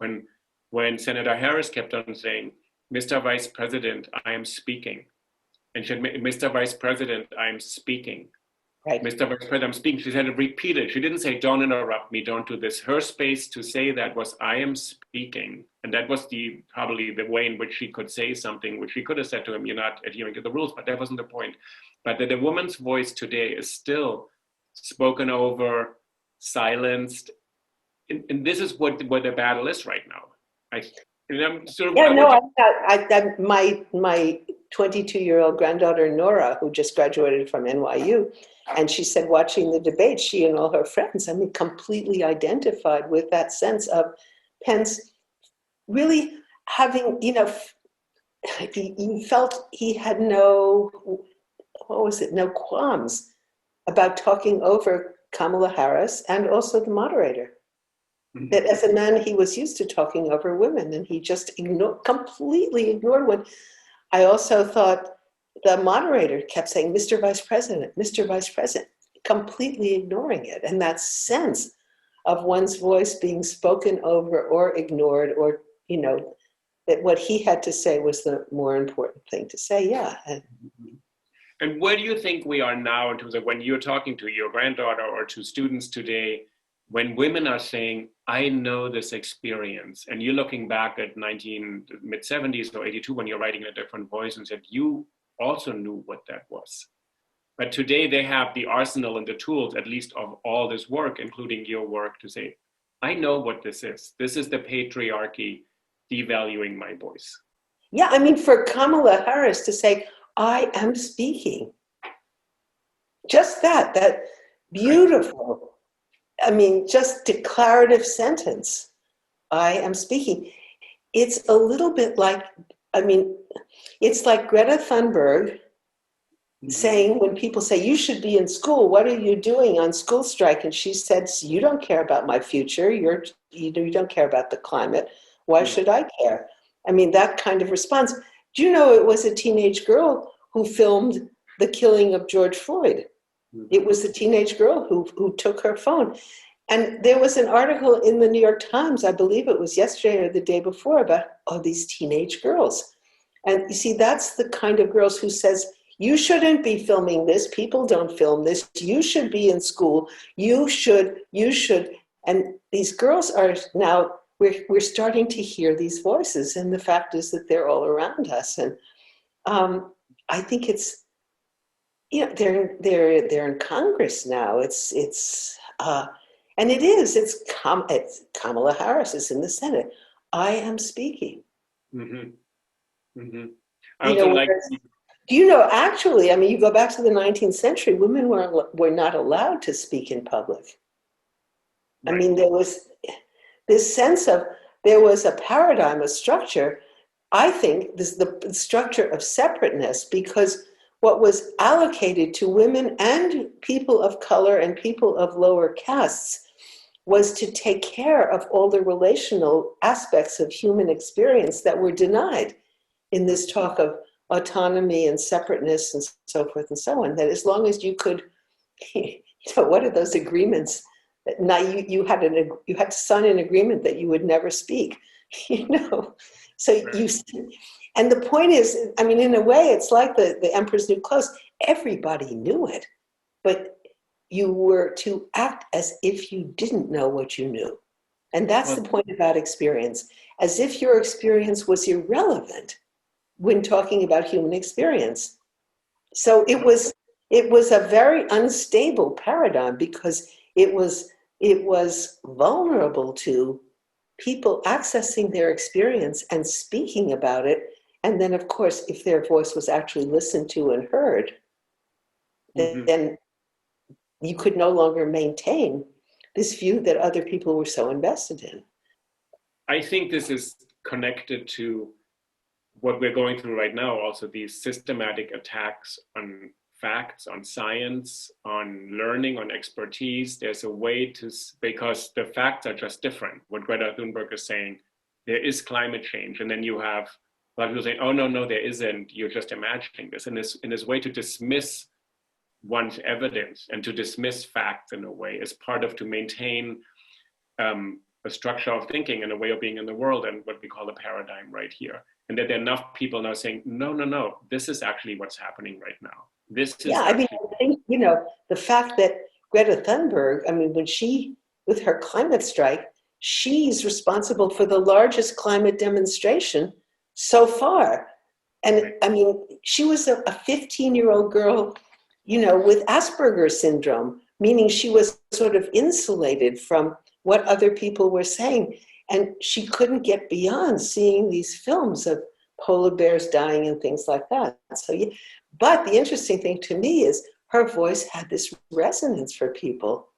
Speaker 1: when Senator Harris kept on saying, Mr. Vice President, I am speaking. And she said, Mr. Vice President, I am speaking. Right. Mr. Vice President, I'm speaking. She said it repeated. She didn't say, don't interrupt me, don't do this. Her space to say that was, I am speaking. And that was probably the way in which she could say something, which she could have said to him, you're not adhering to the rules, but that wasn't the point. But that a woman's voice today is still spoken over, silenced. And this is what the battle is right now.
Speaker 2: My 22-year-old granddaughter, Nora, who just graduated from NYU, and she said watching the debate, she and all her friends, completely identified with that sense of Pence really having, he felt he had no qualms about talking over Kamala Harris and also the moderator. That as a man, he was used to talking over women, and he just completely ignored what I also thought the moderator kept saying, Mr. Vice President, completely ignoring it. And that sense of one's voice being spoken over or ignored, or, that what he had to say was the more important thing to say. Yeah.
Speaker 1: And where do you think we are now in terms of when you're talking to your granddaughter or to students today, when women are saying, I know this experience, and you're looking back at mid-70s or 82 when you're writing in a different voice and said, you also knew what that was. But today they have the arsenal and the tools, at least of all this work, including your work, to say, I know what this is. This is the patriarchy devaluing my voice. Yeah,
Speaker 2: for Kamala Harris to say, I am speaking. just that beautiful, I mean, just declarative sentence, I am speaking. It's a little bit like, I mean, it's like Greta Thunberg saying, when people say, you should be in school, what are you doing on school strike? And she said, you don't care about my future. You don't care about the climate. Why should I care? I mean, that kind of response. Do you know it was a teenage girl who filmed the killing of George Floyd? It was a teenage girl who took her phone. And there was an article in the New York Times, I believe it was yesterday or the day before, about these teenage girls. And you see, that's the kind of girls who says, you shouldn't be filming this. People don't film this. You should be in school. You should. And these girls are now, we're starting to hear these voices. And the fact is that they're all around us. And I think it's, you know, they're in Congress now. And it's Kamala Harris is in the Senate. I am speaking.
Speaker 1: Mm-hmm. Mm-hmm.
Speaker 2: Do you know, actually, I mean, you go back to the 19th century, women were not allowed to speak in public. Right. I mean, there was this sense of, there was a paradigm, a structure, I think, the structure of separateness, because what was allocated to women and people of color and people of lower castes was to take care of all the relational aspects of human experience that were denied in this talk of autonomy and separateness and so forth and so on. That as long as you could, you know, what are those agreements? Now you had to sign an agreement that you would never speak, you know. So and the point is, I mean, in a way, it's like the emperor's new clothes. Everybody knew it, but you were to act as if you didn't know what you knew. And that's the point about experience, as if your experience was irrelevant when talking about human experience. So it was a very unstable paradigm, because it was vulnerable to people accessing their experience and speaking about it. And then, of course, if their voice was actually listened to and heard, then you could no longer maintain this view that other people were so invested in.
Speaker 1: I think this is connected to what we're going through right now, also these systematic attacks on facts, on science, on learning, on expertise. There's a way to, because the facts are just different. What Greta Thunberg is saying, there is climate change. And then you have a lot of people saying, oh, no, there isn't. You're just imagining this. And in this way to dismiss one's evidence and to dismiss facts in a way is part of to maintain a structure of thinking and a way of being in the world, and what we call a paradigm right here. And that there are enough people now saying, no, this is actually what's happening right now. This is
Speaker 2: I mean, I think, you know, the fact that Greta Thunberg, I mean, with her climate strike, she's responsible for the largest climate demonstration so far. And I mean, she was a 15-year-old girl, you know, with Asperger's syndrome, meaning she was sort of insulated from what other people were saying. And she couldn't get beyond seeing these films of polar bears dying and things like that. So, yeah. But the interesting thing to me is her voice had this resonance for people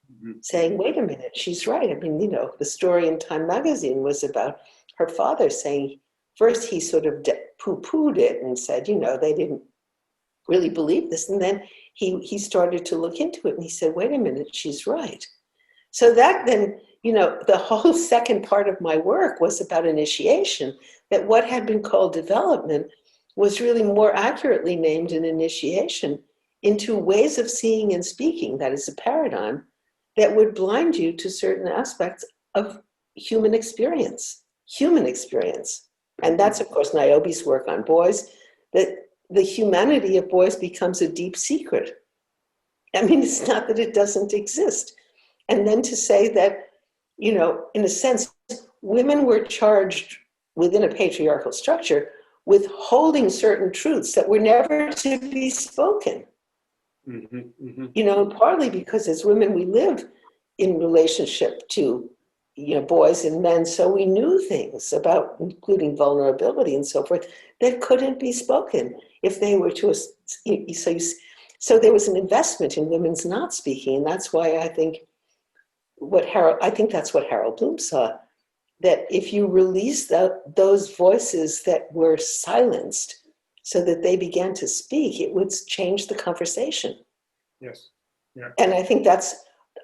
Speaker 2: saying, wait a minute, she's right. I mean, you know, the story in Time magazine was about her father saying, first he sort of poo-pooed it and said, you know, they didn't really believe this. And then he started to look into it and he said, wait a minute, she's right. So that then, you know, the whole second part of my work was about initiation, that what had been called development was really more accurately named an initiation into ways of seeing and speaking, that is a paradigm, that would blind you to certain aspects of human experience. And that's, of course, Niobe's work on boys, that the humanity of boys becomes a deep secret. I mean, it's not that it doesn't exist. And then to say that, you know, in a sense, women were charged within a patriarchal structure with holding certain truths that were never to be spoken. You know, partly because as women, we live in relationship to, you know, boys and men, so we knew things about, including vulnerability and so forth, that couldn't be spoken if they were to us. So there was an investment in women's not speaking, and that's why I think that's what Harold Bloom saw, that if you release those voices that were silenced so that they began to speak, it would change the conversation.
Speaker 1: Yes. Yeah.
Speaker 2: And I think that's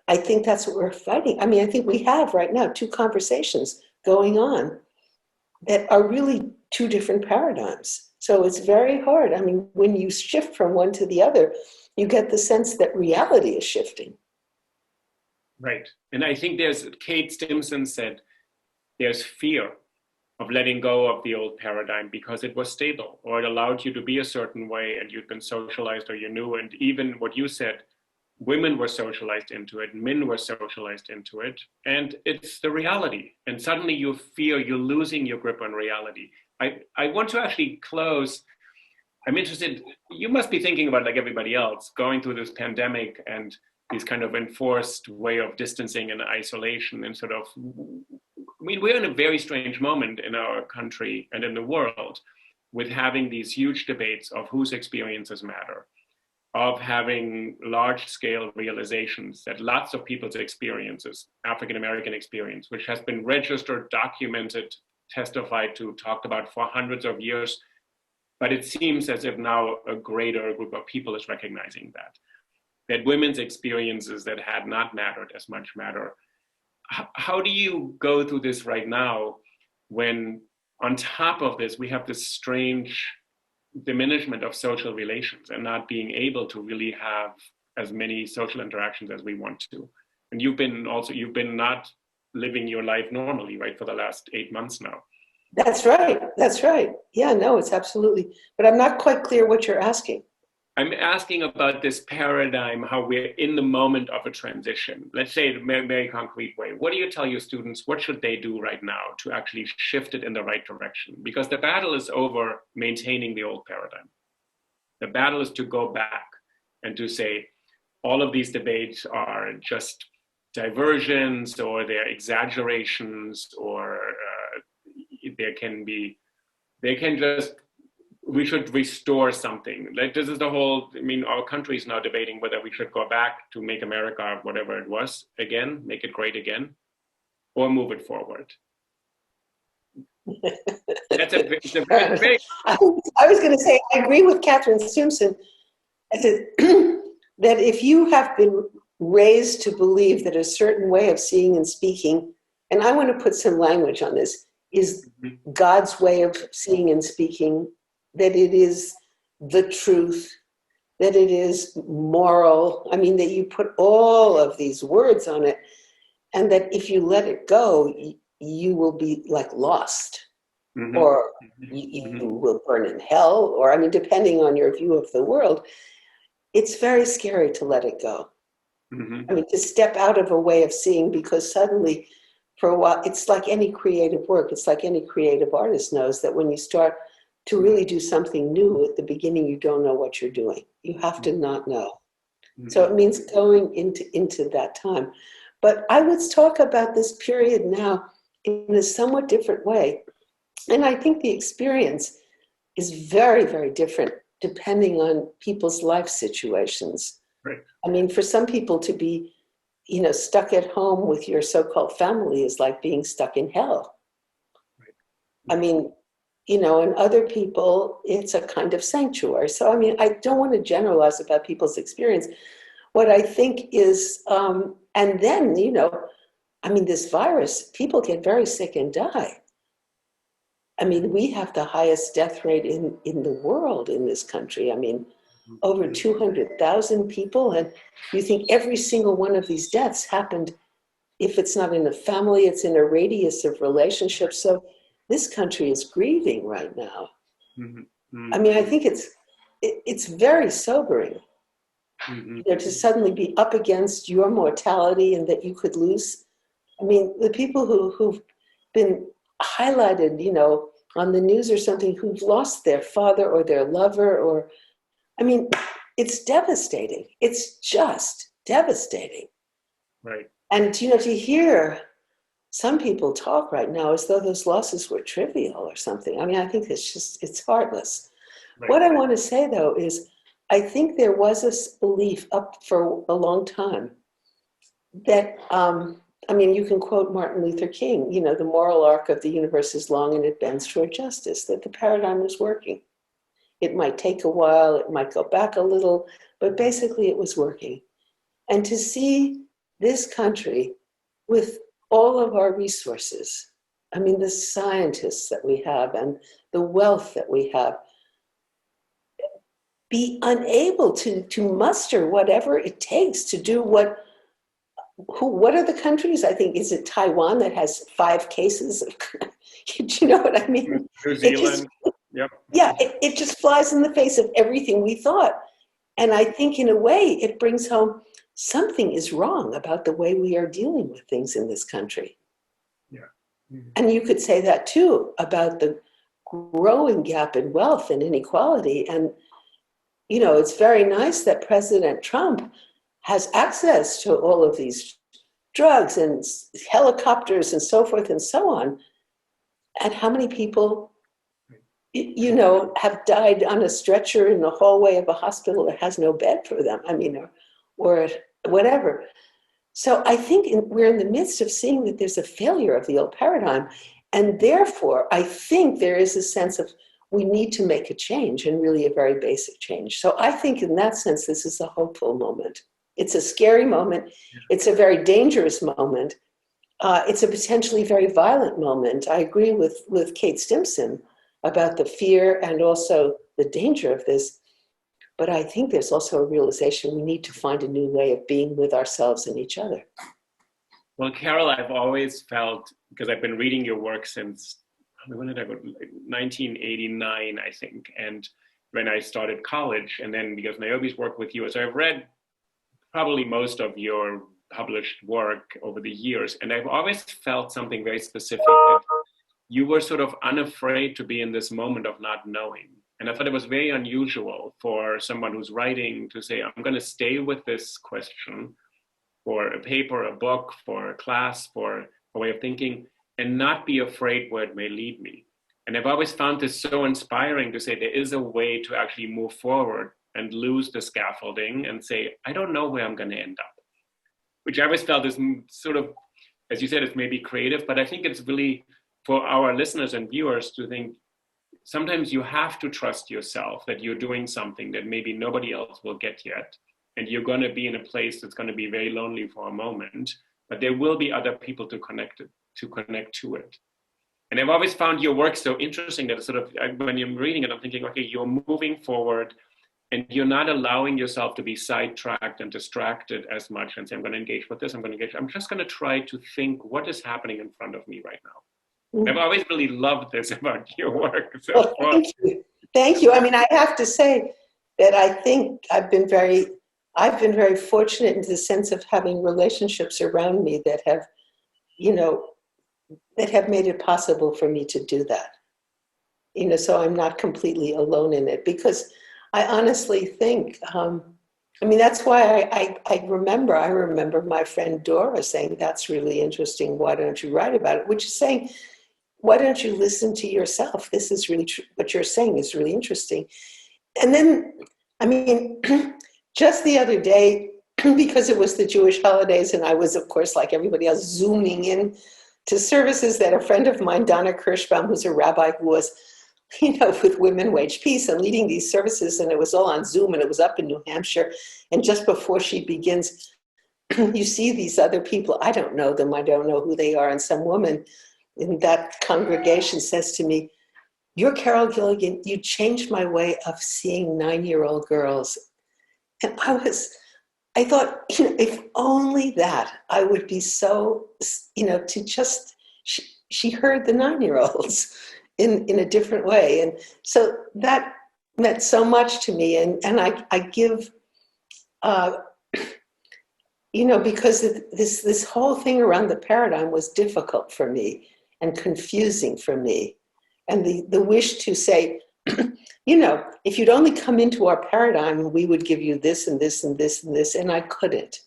Speaker 2: what we're fighting. I mean, I think we have right now 2 conversations going on that are really 2 different paradigms. So it's very hard. I mean, when you shift from one to the other, you get the sense that reality is shifting.
Speaker 1: Right. And I think Kate Stimson said, there's fear of letting go of the old paradigm because it was stable, or it allowed you to be a certain way and you'd been socialized, or you knew. And even what you said, women were socialized into it, men were socialized into it, and it's the reality. And suddenly you fear you're losing your grip on reality. I want to actually close. I'm interested, you must be thinking about, like everybody else, going through this pandemic and this kind of enforced way of distancing and isolation and sort of, I mean, we're in a very strange moment in our country and in the world with having these huge debates of whose experiences matter, of having large scale realizations that lots of people's experiences, African-American experience, which has been registered, documented, testified to, talked about for hundreds of years, but it seems as if now a greater group of people is recognizing that women's experiences that had not mattered as much matter. How do you go through this right now when on top of this, we have this strange diminishment of social relations and not being able to really have as many social interactions as we want to? And you've been not living your life normally, right, for the last 8 months now.
Speaker 2: That's right. That's right. Yeah, no, it's absolutely. But I'm not quite clear what you're asking.
Speaker 1: I'm asking about this paradigm, how we're in the moment of a transition. Let's say in a very concrete way. What do you tell your students? What should they do right now to actually shift it in the right direction? Because the battle is over maintaining the old paradigm. The battle is to go back and to say, all of these debates are just diversions, or they're exaggerations, or we should restore something. Like, this is the whole, I mean, our country is now debating whether we should go back to make America whatever it was again, make it great again, or move it forward. It's a very
Speaker 2: I was going to say, I agree with Catherine Simpson. I said that if you have been raised to believe that a certain way of seeing and speaking, and I want to put some language on this, is God's way of seeing and speaking, that it is the truth, that it is moral. I mean, that you put all of these words on it, and that if you let it go, you will be like lost, or you will burn in hell, or, I mean, depending on your view of the world. It's very scary to let it go. I mean, to step out of a way of seeing, because suddenly, for a while, it's like any creative work. It's like any creative artist knows that when you start to really do something new, at the beginning, you don't know what you're doing. You have to not know. So it means going into that time. But I would talk about this period now in a somewhat different way. And I think the experience is very, very different depending on people's life situations.
Speaker 1: Right.
Speaker 2: I mean, for some people to be, stuck at home with your so-called family is like being stuck in hell. Right. I mean, and other people, it's a kind of sanctuary. So, I mean, I don't want to generalize about people's experience. What I think is, and then, I mean, this virus, people get very sick and die. I mean, we have the highest death rate in the world in this country. I mean, over 200,000 people. And you think every single one of these deaths happened, if it's not in a family, it's in a radius of relationships. So this country is grieving right now. I mean, I think it's very sobering, to suddenly be up against your mortality and that you could lose. I mean, the people who've been highlighted, on the news or something, who've lost their father or their lover, or, I mean, it's devastating. It's just devastating.
Speaker 1: Right.
Speaker 2: And, to hear some people talk right now as though those losses were trivial or something. I mean, I think it's heartless. Right. What I want to say, though, is I think there was a belief up for a long time that, I mean, you can quote Martin Luther King, you know, the moral arc of the universe is long and it bends toward justice, that the paradigm was working. It might take a while, it might go back a little, but basically it was working. And to see this country with all of our resources, I mean, the scientists that we have and the wealth that we have, be unable to muster whatever it takes to do what are the countries? I think, is it Taiwan that has 5 cases of, do you know what I mean?
Speaker 1: New Zealand. Yep.
Speaker 2: Yeah, it just flies in the face of everything we thought. And I think in a way it brings home something is wrong about the way we are dealing with things in this country.
Speaker 1: Yeah. Mm-hmm.
Speaker 2: And you could say that too about the growing gap in wealth and inequality. And, you know, it's very nice that President Trump has access to all of these drugs and helicopters and so forth and so on. And how many people, you know, have died on a stretcher in the hallway of a hospital that has no bed for them, I mean, or whatever. So I think we're in the midst of seeing that there's a failure of the old paradigm. And therefore, I think there is a sense of we need to make a change, and really a very basic change. So I think in that sense, this is a hopeful moment. It's a scary moment. It's a very dangerous moment. It's a potentially very violent moment. I agree with Kate Stimson about the fear and also the danger of this. But I think there's also a realization we need to find a new way of being with ourselves and each other.
Speaker 1: Well, Carol, I've always felt, because I've been reading your work since, when did I go? 1989, I think. And when I started college, and then because Niobe's worked with you, so I've read probably most of your published work over the years. And I've always felt something very specific, that you were sort of unafraid to be in this moment of not knowing. And I thought it was very unusual for someone who's writing to say, I'm going to stay with this question for a paper, a book, for a class, for a way of thinking, and not be afraid where it may lead me. And I've always found this so inspiring to say there is a way to actually move forward and lose the scaffolding and say, I don't know where I'm going to end up, which I always felt is sort of, as you said, it's maybe creative, but I think it's really for our listeners and viewers to think, sometimes you have to trust yourself that you're doing something that maybe nobody else will get yet. And you're going to be in a place that's going to be very lonely for a moment, but there will be other people to connect to it. And I've always found your work so interesting that it's sort of, when you're reading it, I'm thinking, okay, you're moving forward and you're not allowing yourself to be sidetracked and distracted as much and say, I'm going to engage with this, I'm just going to try to think what is happening in front of me right now. I've always really loved this about your work. So,
Speaker 2: well, thank you. Thank you. I mean, I have to say that I think I've been very fortunate in the sense of having relationships around me that have, you know, that have made it possible for me to do that. You know, so I'm not completely alone in it, because I honestly think, I mean, that's why I remember my friend Dora saying, that's really interesting, why don't you write about it? Which is saying, why don't you listen to yourself? This is really what you're saying is really interesting. And then, I mean, just the other day, because it was the Jewish holidays, and I was, of course, like everybody else, zooming in to services that a friend of mine, Donna Kirschbaum, who's a rabbi who was, you know, with Women Wage Peace and leading these services, and it was all on Zoom, and it was up in New Hampshire. And just before she begins, you see these other people. I don't know them. I don't know who they are. And some woman in that congregation says to me, you're Carol Gilligan, you changed my way of seeing 9-year-old girls. And I thought, you know, if only that, I would be so, you know, to just, she heard the 9-year-olds in a different way. And so that meant so much to me. And I give, you know, because this whole thing around the paradigm was difficult for me and confusing for me. And the wish to say, you know, if you'd only come into our paradigm, we would give you this and this and this and this, and I couldn't.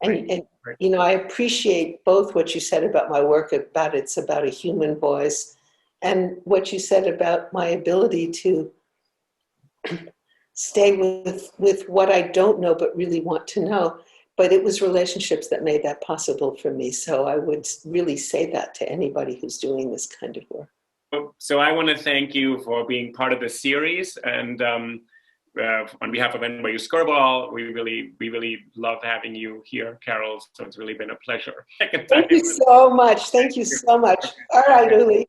Speaker 2: And you know, I appreciate both what you said about my work, about it's about a human voice, and what you said about my ability to stay with what I don't know but really want to know. But it was relationships that made that possible for me. So I would really say that to anybody who's doing this kind of work.
Speaker 1: So I want to thank you for being part of the series, and on behalf of NYU SKIRBALL, we really love having you here, Carol. So it's really been a pleasure.
Speaker 2: Thank you so much. Thank you so much. All right, Uli.